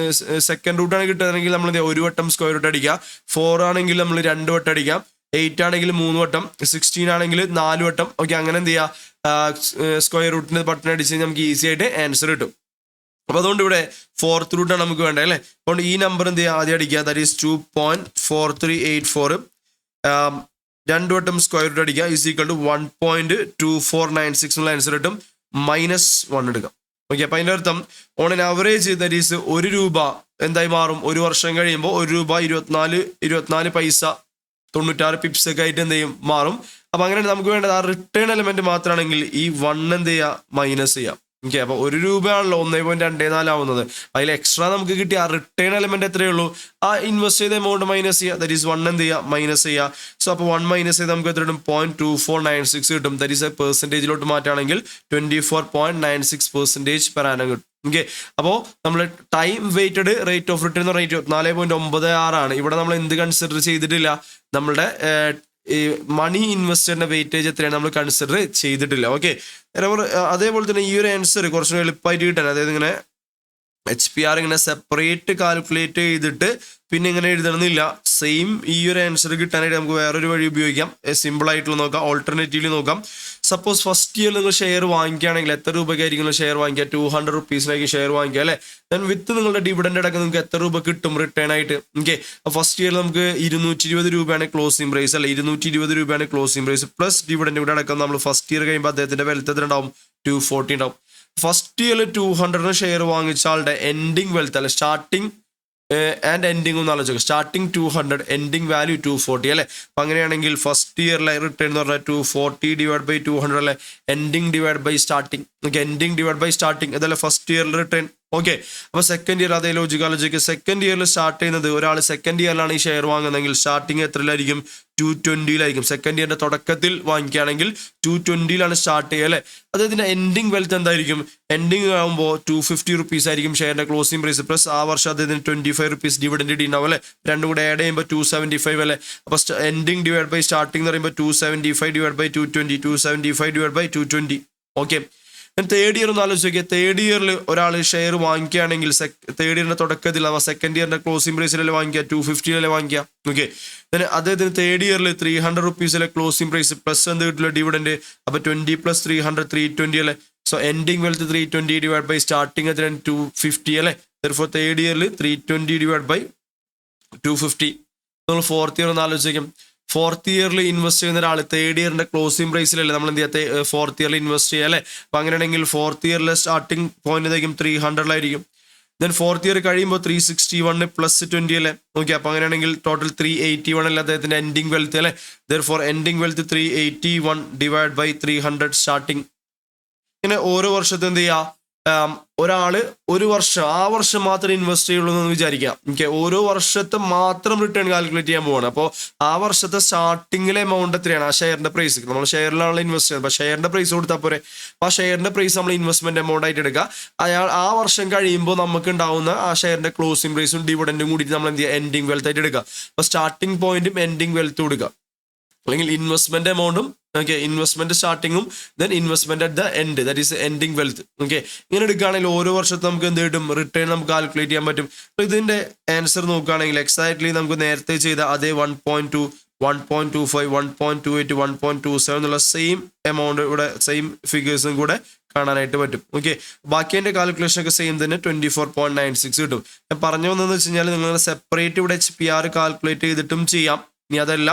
സെക്കൻഡ് റൂട്ടാണ് കിട്ടുന്നതെങ്കിൽ നമ്മൾ 1 വട്ടം സ്ക്വയർ റൂട്ട് അടിക്കുക. 4 ആണെങ്കിൽ നമ്മൾ 2 വട്ടം അടിക്കാം. 8 ആണെങ്കിൽ 3 വട്ടം. 16 ആണെങ്കിൽ 4 വട്ടം. ഓക്കെ, അങ്ങനെ എന്ത് ചെയ്യുക, സ്ക്വയർ റൂട്ടിൻ്റെ ബട്ടൺ അടിച്ച് നമുക്ക് ഈസി ആയിട്ട് ആൻസർ കിട്ടും. അപ്പോൾ അതുകൊണ്ട് ഇവിടെ ഫോർത്ത് റൂട്ടാണ് നമുക്ക് വേണ്ടത് അല്ലേ. അതുകൊണ്ട് ഈ നമ്പർ എന്ത് ചെയ്യുക, ആദ്യം അടിക്കുക. That is 2.4384. 2 വട്ടം സ്ക്വയർ റൂട്ട് അടിക്കുക ഈസ് ഈക്വൽ ടു 1.2496 എന്നുള്ള ആൻസർ കിട്ടും. -1 എടുക്കാം. ഓക്കെ, അപ്പോൾ അതിൻ്റെ അർത്ഥം on an average that is 1 രൂപ എന്തായി മാറും, 1 വർഷം കഴിയുമ്പോൾ 1 രൂപ 24 പൈസ 96 പിപ്സ് ഒക്കെ ആയിട്ട് എന്ത് ചെയ്യും, മാറും. അപ്പോൾ അങ്ങനെ നമുക്ക് വേണ്ടത് ആ റിട്ടേൺ എലമെന്റ് മാത്രമാണെങ്കിൽ ഈ 1 എന്ത് ചെയ്യുക, മൈനസ് ചെയ്യാം. ഓക്കെ, അപ്പോൾ 1 രൂപയാണല്ലോ 1.24 ആവുന്നത്. അതിൽ എക്സ്ട്രാ നമുക്ക് കിട്ടിയ ആ റിട്ടേൺ എലമെന്റ് എത്രയേ ഉള്ളൂ, ആ ഇൻവെസ്റ്റ് ചെയ്ത എമൗണ്ട് മൈനസ് ചെയ്യുക. ദാറ്റ് ഈസ് 1 എന്ത് ചെയ്യുക, മൈനസ് ചെയ്യുക. സോ അപ്പോൾ 1 മൈനസ് ചെയ്ത് നമുക്ക് എത്ര കിട്ടും, 0.2496 കിട്ടും. ദാറ്റ് ഈസ് പെർസെൻറ്റേജിലോട്ട് മാറ്റുകയാണെങ്കിൽ 24.96% പെർ ആനം കിട്ടും. ഓക്കെ, അപ്പോൾ നമ്മൾ time weighted rate of return എന്ന് റേറ്റ് 4.96 ആണ്. ഇവിടെ നമ്മൾ എന്ത് കൺസിഡർ ചെയ്തിട്ടില്ല, നമ്മളുടെ ഈ മണി ഇൻവെസ്റ്ററിന്റെ വെയിറ്റേജ് എത്രയാണ് നമ്മൾ കൺസിഡർ ചെയ്തിട്ടില്ല. ഓക്കെ, അതേപോലെ തന്നെ ഈ ഒരു ആൻസർ കുറച്ചുകൂടി എളുപ്പമായിട്ട് കിട്ടാൻ, അതായത് ഇങ്ങനെ HPR ഇങ്ങനെ സെപ്പറേറ്റ് കാൽക്കുലേറ്റ് ചെയ്തിട്ട് പിന്നെ ഇങ്ങനെ എഴുതണമെന്നില്ല. സെയിം ഈ ഒരു ആൻസർ കിട്ടാനായിട്ട് നമുക്ക് വേറൊരു വഴി ഉപയോഗിക്കാം. സിമ്പിൾ ആയിട്ടുള്ള നോക്കാം, ഓൾട്ടർനേറ്റീവ്ലി നോക്കാം. സപ്പോസ് ഫസ്റ്റ് ഇയർ നിങ്ങൾ ഷെയർ വാങ്ങിക്കുകയാണെങ്കിൽ എത്ര രൂപയ്ക്കായിരിക്കും നിങ്ങൾ ഷെയർ വാങ്ങിക്കുക, 200 റുപ്പീസിനായിരിക്കും ഷെയർ വാങ്ങിക്കുക അല്ലേ. ദെൻ വിത്ത് നിങ്ങളുടെ ഡിവിഡൻഡ് അടക്കം നിങ്ങൾക്ക് എത്ര രൂപ കിട്ടും റിട്ടേൺ ആയിട്ട്. ഓക്കെ, ഫസ്റ്റ് ഇയർ നമുക്ക് 220 രൂപയാണ് ക്ലോസിംഗ് പ്രൈസ് അല്ലെ, 220 രൂപയാണ് ക്ലോസിംഗ് പ്രൈസ് പ്ലസ് ഡിവിഡൻഡ് കൂടെ അടക്കം നമ്മൾ ഫസ്റ്റ് ഇയർ കഴിയുമ്പോൾ അദ്ദേഹത്തിന്റെ വെൽത്ത് എത്ര ഉണ്ടാവും, 240 ഉണ്ടാവും. ഫസ്റ്റ് ഇയറിൽ 200 ഷെയർ വാങ്ങിച്ച ആളുടെ എൻഡിങ് വെൽത്ത് അല്ലെ, സ്റ്റാർട്ടിങ് ആൻഡ് എൻഡിങ് ഒന്ന് ആലോചിക്കുക. സ്റ്റാർട്ടിങ് 200, എൻഡിങ് വാല്യൂ 240 അല്ലേ. അപ്പം അങ്ങനെയാണെങ്കിൽ ഫസ്റ്റ് ഇയറിലെ റിട്ടേൺ എന്ന് പറഞ്ഞാൽ 240 ഡിവൈഡ് ബൈ 200 അല്ലേ, ending divide by starting. Okay, ending divide by starting അതല്ലേ ഫസ്റ്റ് ഇയറിൽ റിട്ടേൺ. ഓക്കെ, അപ്പോൾ സെക്കൻഡ് ഇയർ അതേ ലോജിക്ക് ആലോചിക്കുക. സെക്കൻഡ് ഇയറിൽ സ്റ്റാർട്ട് ചെയ്യുന്നത് ഒരാൾ സെക്കൻഡ് ഇയറിലാണ് ഈ ഷെയർ വാങ്ങുന്നതെങ്കിൽ സ്റ്റാർട്ടിങ് എത്രയിലായിരിക്കും, 220 സെക്കൻഡ് ഇയറിന്റെ തുടക്കത്തിൽ വാങ്ങിക്കുകയാണെങ്കിൽ 220 സ്റ്റാർട്ട് ചെയ്യുക അല്ലേ. അദ്ദേഹത്തിന്റെ എൻഡിങ് വെൽത്ത് എന്തായിരിക്കും, എൻഡിങ് ആകുമ്പോൾ 250 റുപ്പീസ് ആയിരിക്കും ഷെയറിന്റെ ക്ലോസിംഗ് പ്രൈസ് പ്ലസ് ആ വർഷം അദ്ദേഹത്തിന് 25 റുപ്പീസ് ഡിവിഡൻഡ് ഉണ്ടാവും അല്ലേ. രണ്ടും കൂടെ ആഡ് ചെയ്യുമ്പോൾ 275 അല്ലേ. അപ്പോൾ എൻഡിങ് ഡിവൈഡ് ബൈ സ്റ്റാർട്ടിംഗ് എന്ന് പറയുമ്പോൾ 275 divide by 220, 275 divide by 220. Okay, third year ഒന്ന് ആലോചിച്ച് നോക്കിയാൽ, തേർഡ് ഇയറിൽ ഒരാൾ ഷെയർ വാങ്ങിക്കുകയാണെങ്കിൽ തേർഡ് ഇയറിന്റെ തുടക്കത്തിൽ അഥവാ സെക്കൻഡ് ഇയറിന്റെ ക്ലോസിംഗ് പ്രൈസിലല്ലേ വാങ്ങിക്കുക, 250 വാങ്ങിക്കുക. ഓക്കെ, അദ്ദേഹത്തിന് തേർഡ് ഇയറിൽ 300 റുപ്പീസിലെ ക്ലോസിംഗ് പ്രൈസ് പ്ലസ് എന്ത് കിട്ടില്ല, ഡിവിഡൻഡ്. അപ്പോൾ 20 + 300 320 അല്ലേ. So ending wealth 320 divide by starting എത്രയാണ്, 250 അല്ലേ. ദെർഫോർ തേർഡ് ഇയറിൽ 320 ഡിവൈഡ് ബൈ 250. നമ്മൾ ഫോർത്ത് ഇയർ ഒന്ന് ആലോചിക്കും. ഫോർത്ത് ഇയറിൽ ഇൻവെസ്റ്റ് ചെയ്യുന്ന ഒരാൾ തേർഡ് ഇയറിന്റെ ക്ലോസിംഗ് പ്രൈസിലല്ലേ നമ്മൾ എന്ത് ചെയ്യാത്ത ഫോർത്ത് ഇയറിൽ ഇൻവെസ്റ്റ് ചെയ്യുക അല്ലേ. അപ്പം അങ്ങനെയാണെങ്കിൽ ഫോർത്ത് ഇയറിലെ starting point 300 then fourth year കഴിയുമ്പോൾ 361 + 20 അല്ലേ. ഓക്കെ, അപ്പോൾ അങ്ങനെയാണെങ്കിൽ ടോട്ടൽ 381 അല്ലേ അദ്ദേഹത്തിന്റെ എൻഡിങ് വെൽത്ത് അല്ലേ. Therefore ending wealth 381 divide by 300 starting. ഇങ്ങനെ ഓരോ വർഷത്തെ എന്ത് ചെയ്യുക, ഒരാള് ഒരു വർഷം ആ വർഷം മാത്രമേ ഇൻവെസ്റ്റ് ചെയ്യുള്ളൂ എന്ന് വിചാരിക്കാം. ഓക്കെ, ഓരോ വർഷത്തെ മാത്രം റിട്ടേൺ കാൽക്കുലേറ്റ് ചെയ്യാൻ പോവാണ്. അപ്പോൾ ആ വർഷത്തെ സ്റ്റാർട്ടിങ്ങിലെ എമൗണ്ട് എത്രയാണ്, ആ ഷെയറിന്റെ പ്രൈസ് നമ്മൾ ഷെയറിലാണല്ലോ ഇൻവെസ്റ്റ് ചെയ്യുന്നത്. അപ്പോൾ ഷെയറിന്റെ പ്രൈസ് കൊടുത്താൽ പോരെ. അപ്പോൾ ആ ഷെയറിന്റെ പ്രൈസ് നമ്മൾ ഇൻവെസ്റ്റ്മെന്റ് എമൗണ്ട് ആയിട്ട് എടുക്കുക. അയാൾ ആ വർഷം കഴിയുമ്പോൾ നമുക്ക് ഉണ്ടാവുന്ന ആ ഷെയറിന്റെ ക്ലോസിംഗ് പ്രൈസും ഡിവിഡൻഡും കൂടിയിട്ട് നമ്മൾ എന്ത് ചെയ്യുക, എൻഡിങ് വെൽത്ത് ആയിട്ട് എടുക്കുക. അപ്പോൾ സ്റ്റാർട്ടിംഗ് പോയിന്റും എൻഡിങ് വെൽത്ത് കൊടുക്കുക, അല്ലെങ്കിൽ ഇൻവെസ്റ്റ്മെന്റ് എമൗണ്ടും. ഓക്കെ, ഇൻവെസ്റ്റ്മെന്റ് സ്റ്റാർട്ടിങ്ങും then investment at the end, that is ending wealth. Okay, ഇങ്ങനെ എടുക്കുകയാണെങ്കിൽ ഓരോ വർഷത്തെ നമുക്ക് എന്ത് കിട്ടും, റിട്ടേൺ നമുക്ക് കാൽക്കുലേറ്റ് ചെയ്യാൻ പറ്റും. അപ്പോൾ ഇതിന്റെ ആൻസർ നോക്കുകയാണെങ്കിൽ എക്സാക്ട്ലി നമുക്ക് നേരത്തെ ചെയ്ത അതേ 1.2, 1.25, 1.28, 1.27 എന്നുള്ള സെയിം എമൗണ്ട് ഇവിടെ സെയിം ഫിഗേഴ്സും കൂടെ കാണാനായിട്ട് പറ്റും. ഓക്കെ, ബാക്കി എൻ്റെ കാൽക്കുലേഷൻ ഒക്കെ സെയിം തന്നെ 24.96 കിട്ടും. ഞാൻ പറഞ്ഞു വന്നതെന്ന് വെച്ച് കഴിഞ്ഞാൽ നിങ്ങൾ സെപ്പറേറ്റ് ഇവിടെ HPR കാൽക്കുലേറ്റ് ചെയ്തിട്ടും ചെയ്യാം. ഇനി അതല്ല,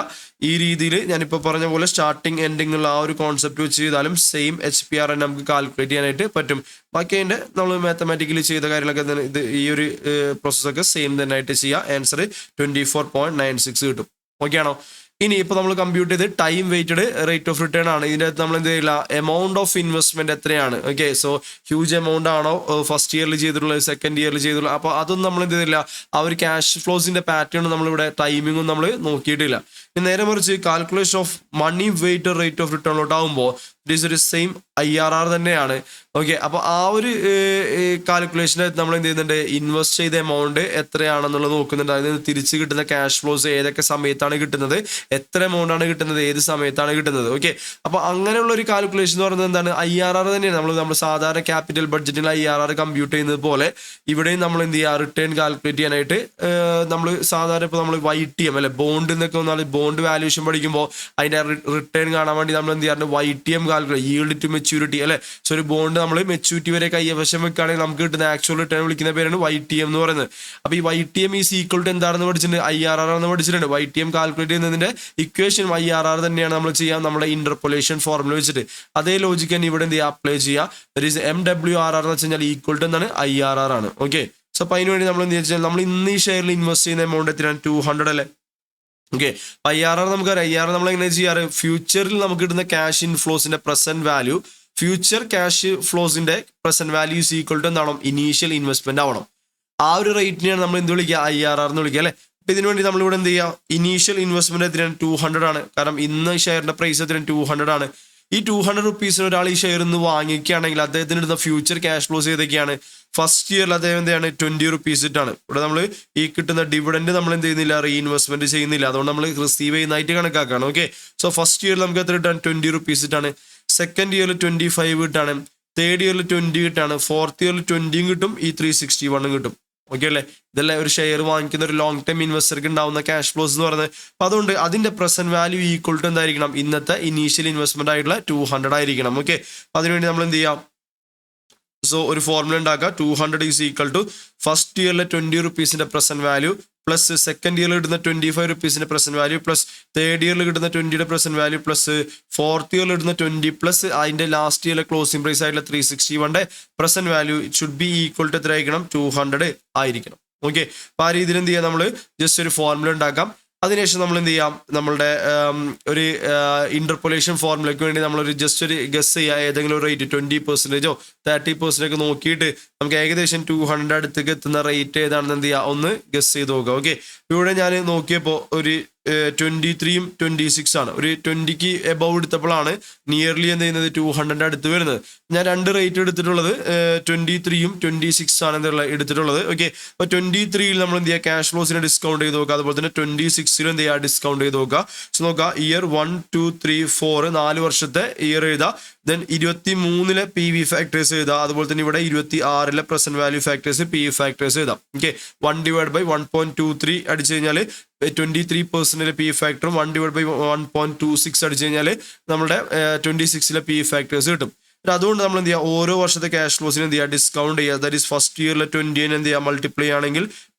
ഈ രീതിയിൽ ഞാനിപ്പോൾ പറഞ്ഞ പോലെ സ്റ്റാർട്ടിങ് എൻഡിങ് ഉള്ള ആ ഒരു കോൺസെപ്റ്റ് വെച്ച് ചെയ്താലും സെയിം HPR നമുക്ക് കാൽക്കുലേറ്റ് ചെയ്യാനായിട്ട് പറ്റും. ബാക്കി അതിൻ്റെ നമ്മൾ മാത്തമാറ്റിക്കലി ചെയ്ത കാര്യങ്ങളൊക്കെ ഇത് ഈ ഒരു പ്രോസസ്സൊക്കെ സെയിം തന്നെ ആയിട്ട് ചെയ്യുക. ആൻസർ 24.96 കിട്ടും. ഓക്കെ ആണോ? ഇനി ഇപ്പോൾ നമ്മൾ കമ്പ്യൂട്ട് ചെയ്ത് time weighted rate of return ആണ്. ഇതിൻ്റെ അകത്ത് നമ്മൾ എന്ത് ചെയ്യില്ല, എമൗണ്ട് ഓഫ് ഇൻവെസ്റ്റ്മെന്റ് എത്രയാണ്, ഓക്കെ. സോ ഹ്യൂജ് എമൗണ്ട് ആണോ ഫസ്റ്റ് ഇയറിൽ ചെയ്തിട്ടുള്ളത്, സെക്കൻഡ് ഇയറിൽ ചെയ്തിട്ടുള്ളത്, അപ്പോൾ അതൊന്നും നമ്മൾ എന്ത് ചെയ്തില്ല, ആ ഒരു ക്യാഷ് ഫ്ലോസിന്റെ പാറ്റേൺ നമ്മളിവിടെ ടൈമിങ്ങും നമ്മൾ നോക്കിയിട്ടില്ല. നേരെ മറിച്ച് calculation of money weighted rate of റിട്ടേണിലോട്ടാകുമ്പോൾ ഇറ്റ് ഈസ് ഒരു സെയിം IRR തന്നെയാണ്, ഓക്കെ. അപ്പോൾ ആ ഒരു കാൽക്കുലേഷന് നമ്മൾ എന്ത് ചെയ്യുന്നുണ്ട്, ഇൻവെസ്റ്റ് ചെയ്ത എമൗണ്ട് എത്രയാണെന്നുള്ളത് നോക്കുന്നുണ്ട്. അതിന് തിരിച്ച് കിട്ടുന്ന ക്യാഷ് ഫ്ലോസ് ഏതൊക്കെ സമയത്താണ് കിട്ടുന്നത്, എത്ര എമൗണ്ട് ആണ് കിട്ടുന്നത്, ഏത് സമയത്താണ് കിട്ടുന്നത്, ഓക്കെ. അപ്പോൾ അങ്ങനെയുള്ള ഒരു കാൽക്കുലേഷൻ എന്ന് പറയുന്നത് എന്താണ്, IRR തന്നെയാണ്. നമ്മൾ സാധാരണ ക്യാപിറ്റൽ ബഡ്ജറ്റിൽ IRR കമ്പ്യൂട്ട് ചെയ്യുന്നത് പോലെ ഇവിടെയും നമ്മൾ എന്ത് ചെയ്യുക, റിട്ടേൺ കാൽക്കുലേറ്റ് ചെയ്യാനായിട്ട് നമ്മൾ സാധാരണ ഇപ്പോൾ നമ്മൾ YTM അല്ലെ, ബോണ്ട് എന്നൊക്കെ വന്നാൽ ബോണ്ട് വാല്യൂഷൻ പഠിക്കുമ്പോൾ അതിൻ്റെ റിട്ടേൺ കാണാൻ വേണ്ടി നമ്മൾ എന്ത് ചെയ്യാറുണ്ട്, YTM calculate, yield to maturity അല്ലെ. സോ ഒരു ബോണ്ട് നമ്മൾ മെച്യൂരിറ്റി വരെ കൈവശം വെക്കുകയാണെങ്കിൽ നമുക്ക് കിട്ടുന്ന ആക്ച്വൽ റിട്ടേൺ വിളിക്കുന്ന പേരാണ് YTM എന്ന് പറയുന്നത്. അപ്പോൾ ഈ YTM ഈസ് ഈക്വൽ ടു എന്താണെന്ന് പഠിച്ചിട്ടുണ്ട്, IRR എന്ന് പഠിച്ചിട്ടുണ്ട്. YTM കാൽക്കുലേറ്റ് ചെയ്യുന്നതിന്റെ ഇക്വേഷൻ IRR തന്നെയാണ് നമ്മൾ ചെയ്യാം നമ്മുടെ ഇന്റർപോളേഷൻ ഫോർമുല വെച്ചിട്ട്. അതേ ലോജിക്ക് തന്നെ ഇവിടെ എന്ത് ചെയ്യുക, അപ്ലൈ ചെയ്യുക. ദാറ്റ് ഈസ് MWRR എന്ന് വെച്ച് കഴിഞ്ഞാൽ ഈക്വൽ ടു എന്താണ്, IRR ആണ്, ഓക്കെ. സോ അപ്പോൾ അതിന് വേണ്ടി നമ്മൾ എന്ത് വെച്ചാൽ നമ്മൾ ഇന്ന് ഈ ഷെയറിൽ ഇൻവെസ്റ്റ് ചെയ്യുന്ന എമൗണ്ട് എത്രയാണ്, 200 അല്ലേ, ഓക്കെ. IRR നമുക്കറിയാം. IRR നമ്മൾ എങ്ങനെ ചെയ്യാറ്, ഫ്യൂച്ചറിൽ നമുക്ക് കിട്ടുന്ന ക്യാഷ് ഇൻഫ്ലോസിന്റെ പ്രസന്റ് വാല്യൂ, ഫ്യൂച്ചർ ക്യാഷ് ഫ്ലോസിന്റെ present value is equal to എന്താവണം, ഇനീഷ്യൽ ഇൻവെസ്റ്റ്മെന്റ് ആവണം. ആ ഒരു റേറ്റിനെയാണ് നമ്മൾ എന്ത് വിളിക്കുക, IRR എന്ന് വിളിക്കുക അല്ലെ. അപ്പൊ ഇതിനു വേണ്ടി നമ്മൾ ഇവിടെ എന്ത് ചെയ്യുക, ഇനീഷ്യൽ ഇൻവെസ്റ്റ്മെന്റ് എത്രയാണ്, 200 ആണ്. കാരണം ഇന്ന് ഷെയറിന്റെ പ്രൈസ് എത്രയാണ്, 200 ആണ്. ഈ 200 റുപ്പീസിന് ഒരാൾ ഈ ഷെയർ ഇന്ന് വാങ്ങിക്കുകയാണെങ്കിൽ അദ്ദേഹത്തിന് ഇടുന്ന ഫ്യൂച്ചർ ക്യാഷ് ഫ്ലോസ് ഏതൊക്കെയാണ്, ഫസ്റ്റ് ഇയറിൽ അദ്ദേഹം എന്താണ് 20 റുപ്പീസ് ഇട്ടാണ്. ഇവിടെ നമ്മൾ ഈ കിട്ടുന്ന ഡിവിഡൻഡ് നമ്മൾ എന്ത് ചെയ്യുന്നില്ല, റീഇൻവെസ്റ്റ്മെന്റ് ചെയ്യുന്നില്ല. അതുകൊണ്ട് നമ്മൾ റിസീവ് ചെയ്യുന്നതായിട്ട് കണക്കാക്കാണ്, ഓക്കെ. സോ ഫസ്റ്റ് ഇയറിൽ നമുക്ക് എത്ര കിട്ടാൻ, 20 റുപ്പീസ് ഇട്ടാണ്. സെക്കൻഡ് ഇയറിൽ 25 കിട്ടാണ്. തേർഡ് ഇയറിൽ 20 കിട്ടാണ്. ഫോർത്ത് ഇയറിൽ 20 കിട്ടും. ഈ 361 കിട്ടും, ഓക്കെ അല്ലേ. ഇതല്ലേ ഒരു ഷെയർ വാങ്ങിക്കുന്ന ഒരു ലോങ് ടൈം ഇൻവെസ്റ്റർക്ക് ഉണ്ടാവുന്ന ക്യാഷ് ഫ്ലോസ് എന്ന് പറയുന്നത്. അപ്പൊ അതുകൊണ്ട് അതിന്റെ പ്രസന്റ് വാല്യൂ ഈക്വൽ ടു എന്തായിരിക്കണം, ഇന്നത്തെ ഇനീഷ്യൽ ഇൻവെസ്റ്റ്മെന്റ് ആയിട്ടുള്ള 200 ആയിരിക്കണം, ഓക്കെ. അതിനുവേണ്ടി നമ്മൾ എന്ത് ചെയ്യാം, സോ ഒരു ഫോർമുല ഉണ്ടാക്കുക. 200 ഈസ് ഈക്വൽ ടു ഫസ്റ്റ് ഇയറിലെ 20 റുപ്പീസിന്റെ പ്രസന്റ് വാല്യൂ പ്ലസ് സെക്കൻഡ് ഇയറിൽ കിട്ടുന്ന 25 റുപ്പീസിന്റെ പ്രസന്റ് വാല്യൂ പ്ലസ് തേർഡ് ഇയറിൽ കിട്ടുന്ന 20യുടെ പ്രസന്റ് വാല്യൂ പ്ലസ് ഫോർത്ത് ഇയറിൽ കിട്ടുന്ന 20 പ്ലസ് അതിന്റെ ലാസ്റ്റ് ഇയറിലെ ക്ലോസിംഗ് പ്രൈസ് ആയിട്ടുള്ള 361 present value it should be equal to എത്ര ആയിരിക്കണം, 200 ആയിരിക്കണം, ഓക്കെ. അപ്പൊ ആ രീതിയിൽ എന്ത് ചെയ്യാം, നമ്മൾ ജസ്റ്റ് ഒരു ഫോർമുല ഉണ്ടാക്കാം. അതിനുശേഷം നമ്മൾ എന്ത് ചെയ്യാം, നമ്മളുടെ ഒരു ഇന്റർപോളേഷൻ ഫോർമുലയ്ക്ക് വേണ്ടി നമ്മളൊരു ജസ്റ്റ് ഒരു ഗസ് ചെയ്യുക, ഏതെങ്കിലും ഒരു റേറ്റ് 20%, 30% നോക്കിയിട്ട് നമുക്ക് ഏകദേശം 200 അടുത്തേക്ക് എത്തുന്ന റേറ്റ് ഏതാണെന്ന് എന്ത് ചെയ്യുക, ഒന്ന് ഗസ് ചെയ്ത് നോക്കുക, ഓക്കെ. ഇവിടെ ഞാൻ നോക്കിയപ്പോൾ ഒരു 23ഉം 26 ആണ്. ഒരു 20ക്ക് എബവ് എടുത്തപ്പോഴാണ് നിയർലി എന്ത് ചെയ്യുന്നത് 200 അടുത്ത് വരുന്നത്. ഞാൻ രണ്ട് റേറ്റ് എടുത്തിട്ടുള്ളത് 23ഉം 26 ആണ് എടുത്തിട്ടുള്ളത്, ഓക്കെ. അപ്പോൾ 23ൽ നമ്മൾ എന്ത് ചെയ്യുക, ക്യാഷ് ഫ്ലോസിനെ ഡിസ്കൗണ്ട് ചെയ്ത് നോക്കുക. അതുപോലെ തന്നെ 26ലും എന്ത് ചെയ്യുക, ഡിസ്കൗണ്ട് ചെയ്ത് നോക്കുക. സോ നോക്കുക, ഇയർ 1, 2, 3, 4 4 വർഷത്തെ ഇയർ എഴുതുക. ദെൻ 23ലെ PV ഫാക്ടേഴ്സ് എഴുതുക. അതുപോലെ തന്നെ ഇവിടെ 26ലെ present value factors, PV factors എഴുതാം, ഓക്കെ. 1/1.23 അടിച്ചു കഴിഞ്ഞാൽ 23% PV ഫാക്ടറും 1/1.26 അടിച്ചു കഴിഞ്ഞാൽ നമ്മുടെ 26ലെ PV ഫാക്ടേഴ്സ് കിട്ടും. അതുകൊണ്ട് നമ്മൾ എന്ത് ചെയ്യുക, ഓരോ വർഷത്തെ ക്യാഷ് ഫ്ലോസിന് എന്ത് ചെയ്യുക, ഡിസ്കൗണ്ട് ചെയ്യുക. ദാറ്റ് ഈസ് ഫസ്റ്റ് ഇയറിലെ 20 എന്ത് ചെയ്യുക, മൾട്ടിപ്ലൈ ആണെങ്കിൽ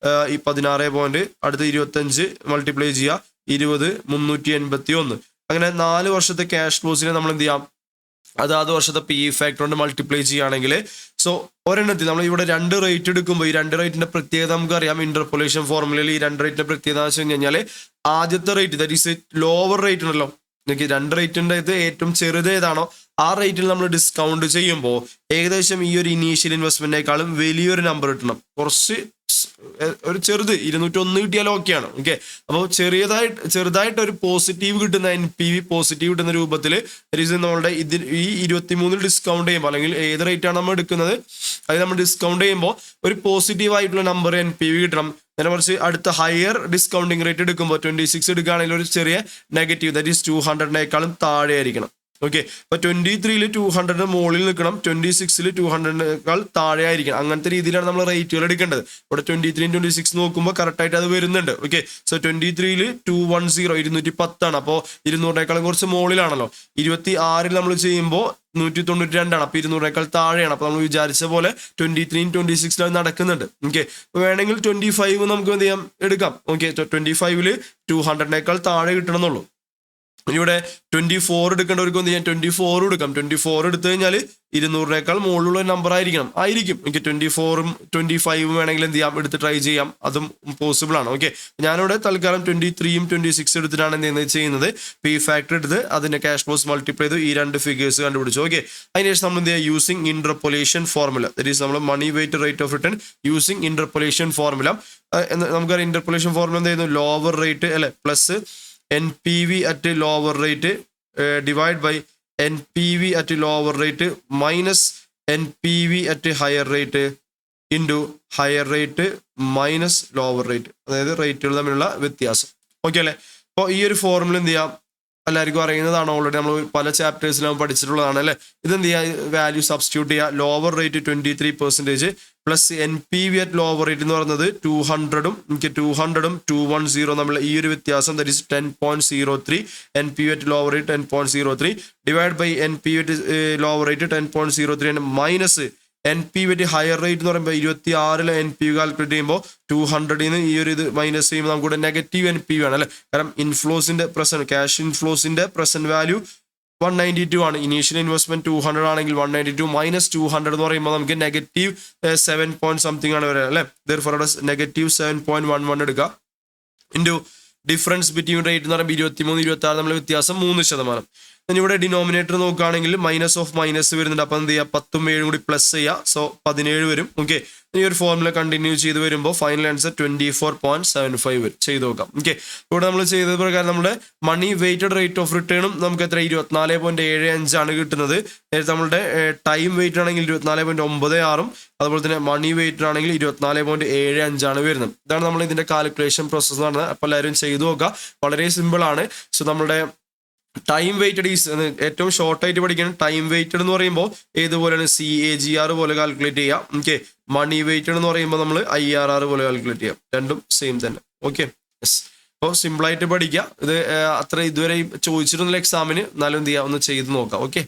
ഈ 16 പോയിന്റ്, അടുത്ത 25 മൾട്ടിപ്ലൈ ചെയ്യുക, 20, 381. അങ്ങനെ 4 വർഷത്തെ ക്യാഷ് ഫ്ലോസിനെ നമ്മൾ എന്ത് ചെയ്യാം, അതാത് വർഷത്തെ PV ഫാക്ടർ കൊണ്ട് മൾട്ടിപ്ലൈ ചെയ്യുകയാണെങ്കിൽ, സോ ഒരെണ്ണത്തിൽ നമ്മൾ ഇവിടെ രണ്ട് റേറ്റ് എടുക്കുമ്പോൾ ഈ രണ്ട് റേറ്റിന്റെ പ്രത്യേകത നമുക്കറിയാം. ഇന്റർപോളേഷൻ ഫോർമുലയിൽ ഈ രണ്ട് റേറ്റിന്റെ പ്രത്യേകത എന്ന് വെച്ച് കഴിഞ്ഞാൽ, ആദ്യത്തെ rate that is lower rate ഉണ്ടല്ലോ, എനിക്ക് രണ്ട് റേറ്റിന്റെ ഇത് ഏറ്റവും ചെറുത് ഏതാണോ ആ റേറ്റിൽ നമ്മൾ ഡിസ്കൗണ്ട് ചെയ്യുമ്പോൾ ഏകദേശം ഈ ഒരു ഇനീഷ്യൽ ഇൻവെസ്റ്റ്മെന്റിനേക്കാളും വലിയൊരു നമ്പർ കിട്ടണം. കുറച്ച് ഒരു ചെറുത് 201 കിട്ടിയാലും ഓക്കെയാണ്, ഓക്കെ. അപ്പോൾ ചെറുതായിട്ട് ഒരു പോസിറ്റീവ് കിട്ടുന്ന NPV പോസിറ്റീവ് കിട്ടുന്ന രൂപത്തിൽ നമ്മളുടെ ഈ 23ൽ ഡിസ്കൗണ്ട് ചെയ്യുമ്പോൾ, അല്ലെങ്കിൽ ഏത് റേറ്റ് ആണ് നമ്മൾ എടുക്കുന്നത് അത് നമ്മൾ ഡിസ്കൗണ്ട് ചെയ്യുമ്പോൾ ഒരു പോസിറ്റീവ് ആയിട്ടുള്ള നമ്പർ NPV കിട്ടണം. നേരെ മറിച്ച് അടുത്ത ഹയർ ഡിസ്കൗണ്ടിങ് റേറ്റ് എടുക്കുമ്പോൾ 26 എടുക്കുകയാണെങ്കിൽ ഒരു ചെറിയ നെഗറ്റീവ് ദാറ്റ് ഈസ് 200നേക്കാളും താഴെ ആയിരിക്കണം, ഓക്കെ. അപ്പൊ 23ൽ 200 മുകളിൽ നിൽക്കണം, 26ൽ 200നേക്കാൾ താഴെ ആയിരിക്കണം. അങ്ങനത്തെ രീതിയിലാണ് നമ്മൾ റേറ്റുകൾ എടുക്കേണ്ടത്. ഇവിടെ 23 26 നോക്കുമ്പോൾ കറക്റ്റ് ആയിട്ട് അത് വരുന്നുണ്ട്, ഓക്കെ. സോ 23ൽ 210 210 ആണ്. അപ്പോൾ 200നേക്കാളും കുറച്ച് മുകളിലാണല്ലോ. 26ൽ നമ്മൾ ചെയ്യുമ്പോൾ 192 ആണ്. അപ്പൊ 200നേക്കാൾ താഴെയാണ്. അപ്പൊ നമ്മൾ വിചാരിച്ച പോലെ 23 26 നടക്കുന്നുണ്ട്, ഓക്കെ. വേണമെങ്കിൽ 25 നമുക്ക് എന്ത് ചെയ്യാം, എടുക്കാം, ഓക്കെ. 25ൽ 200നേക്കാൾ താഴെ കിട്ടണമെന്നുള്ളൂ. ഇവിടെ 24 എടുക്കേണ്ടവർക്ക് എന്ത് ചെയ്യാം, 24 എടുക്കാം. 24 എടുത്തു കഴിഞ്ഞാൽ 200-നേക്കാൾ മുകളിലുള്ള നമ്പർ ആയിരിക്കും. എനിക്ക് 24ഉം 25ഉം വേണമെങ്കിൽ എന്ത് ചെയ്യാം, എടുത്ത് ട്രൈ ചെയ്യാം. അതും പോസിബിൾ ആണ്. ഓക്കെ, ഞാനിവിടെ തൽക്കാലം 23ഉം 26 എടുത്തിട്ടാണ് എന്ത് ചെയ്യുന്നത്, പി ഫാക്ടർ എടുത്ത് അതിന്റെ ക്യാഷ് ഫ്ലോസ് മൾട്ടിപ്ലൈ ചെയ്ത് ഈ രണ്ട് ഫിഗേഴ്സ് കണ്ടുപിടിച്ചു. ഓക്കെ, അതിനുശേഷം നമ്മൾ എന്ത് ചെയ്യുക, using interpolation formula, that is നമ്മൾ money weight rate of return using interpolation formula. നമുക്കറിയാം ഇന്റർപോളേഷൻ ഫോർമുല എന്ത് ചെയ്യുന്നു, ലോവർ റേറ്റ് അല്ലെ plus NPV at lower rate divide by NPV at lower rate minus NPV at higher rate into higher rate minus lower rate. അതായത് റേറ്റുകൾ തമ്മിലുള്ള വ്യത്യാസം. Okay അല്ലേ? അപ്പോൾ ഈ ഒരു ഫോർമുല എന്ത് ചെയ്യാം, എല്ലാവർക്കും അറിയുന്നതാണ്, ഓൾറെഡി നമ്മൾ പല ചാപ്റ്റേഴ്സിലും പഠിച്ചിട്ടുള്ളതാണ് അല്ലേ. ഇതെന്ത് ചെയ്യുക, വാല്യൂ സബ്സ്റ്റിറ്റ്യൂട്ട് ചെയ്യുക. Lower rate 23% plus NPV at lower rate എന്ന് പറയുന്നത് 200ഉം 210 നമ്മൾ ഈ ഒരു വ്യത്യാസം, that is 10.03. NPV at lower rate 10.03 divide by NPV at lower rate 10.03 minus NPV at higher rate എന്ന് പറയുമ്പോൾ 26 NPV കാൽക്കുലേറ്റ് ചെയ്യുമ്പോൾ 200 ഈ ഒരു ഇത് മൈനസ് ചെയ്യുമ്പോൾ നമുക്ക് നെഗറ്റീവ് NPV ആണ് അല്ലേ. കാരണം ഇൻഫ്ലോസിന്റെ പ്രസന്റ് ക്യാഷ് ഇൻഫ്ലോസിന്റെ പ്രസന്റ് വാല്യൂ 192 ആണ്. ഇനീഷ്യൽ ഇൻവെസ്റ്റ്മെന്റ് 200 ആണെങ്കിൽ 192 മൈനസ് 200 എന്ന് പറയുമ്പോൾ നമുക്ക് നെഗറ്റീവ് 7 പോയിന്റ് സംതിങ് ആണ് വരിക അല്ലേ. ദെർഫോർ അവിടെ നെഗറ്റീവ് 7.11 എടുക്കുക ഇൻറ്റു ഡിഫറൻസ് ബിറ്റ്വീൻ റേറ്റ് എന്ന് പറയുമ്പോൾ 23, 26 നമ്മൾ വ്യത്യാസം 3%. ഇവിടെ ഡിനോമിനേറ്റർ നോക്കുകയാണെങ്കിൽ മൈനസ് ഓഫ് മൈനസ് വരുന്നുണ്ട്. അപ്പം എന്ത് ചെയ്യുക, 10ഉം 7ഉം കൂടി പ്ലസ് ചെയ്യുക. സോ 17 വരും. ഓക്കെ, ഈ ഒരു ഫോർമുല കണ്ടിന്യൂ ചെയ്ത് വരുമ്പോൾ ഫൈനൽ ആൻസർ 24.75 വരും. ചെയ്ത് നോക്കാം. ഓക്കെ, ഇവിടെ നമ്മൾ ചെയ്ത പ്രകാരം നമ്മുടെ മണി വെയിറ്റഡ് റേറ്റ് ഓഫ് റിട്ടേണും നമുക്ക് എത്ര 24.75 ആണ് കിട്ടുന്നത്. നേരത്തെ നമ്മളുടെ ടൈം വെയിറ്റ് ആണെങ്കിൽ 24.96ഉം അതുപോലെ തന്നെ മണി വെയിറ്റ് ആണെങ്കിൽ 24.75 ആണ് വരുന്നത്. ഇതാണ് നമ്മൾ ഇതിന്റെ കാൽക്കുലേഷൻ പ്രോസസ് എന്ന് പറഞ്ഞത്. അപ്പോൾ എല്ലാവരും ചെയ്തു നോക്കുക, വളരെ സിമ്പിൾ ആണ്. സോ നമ്മുടെ ടൈം വെയിറ്റഡ് ഈസ് ഏറ്റവും ഷോർട്ടായിട്ട് പഠിക്കണം. ടൈം വെയിറ്റഡ് എന്ന് പറയുമ്പോൾ ഏതുപോലെയാണ്, CAGR പോലെ കാൽക്കുലേറ്റ് ചെയ്യാം. ഓക്കെ, മണി വെയിറ്റഡ് എന്ന് പറയുമ്പോൾ നമ്മൾ IRR പോലെ കാൽക്കുലേറ്റ് ചെയ്യാം. രണ്ടും സെയിം തന്നെ. Okay, yes. അപ്പോൾ സിമ്പിളായിട്ട് പഠിക്കുക. ഇത് അത്ര ഇതുവരെ ചോദിച്ചിരുന്നില്ല എക്സാമിന്, എന്നാലും എന്ത് ചെയ്യാം, ഒന്ന് ചെയ്ത് നോക്കാം. ഓക്കെ.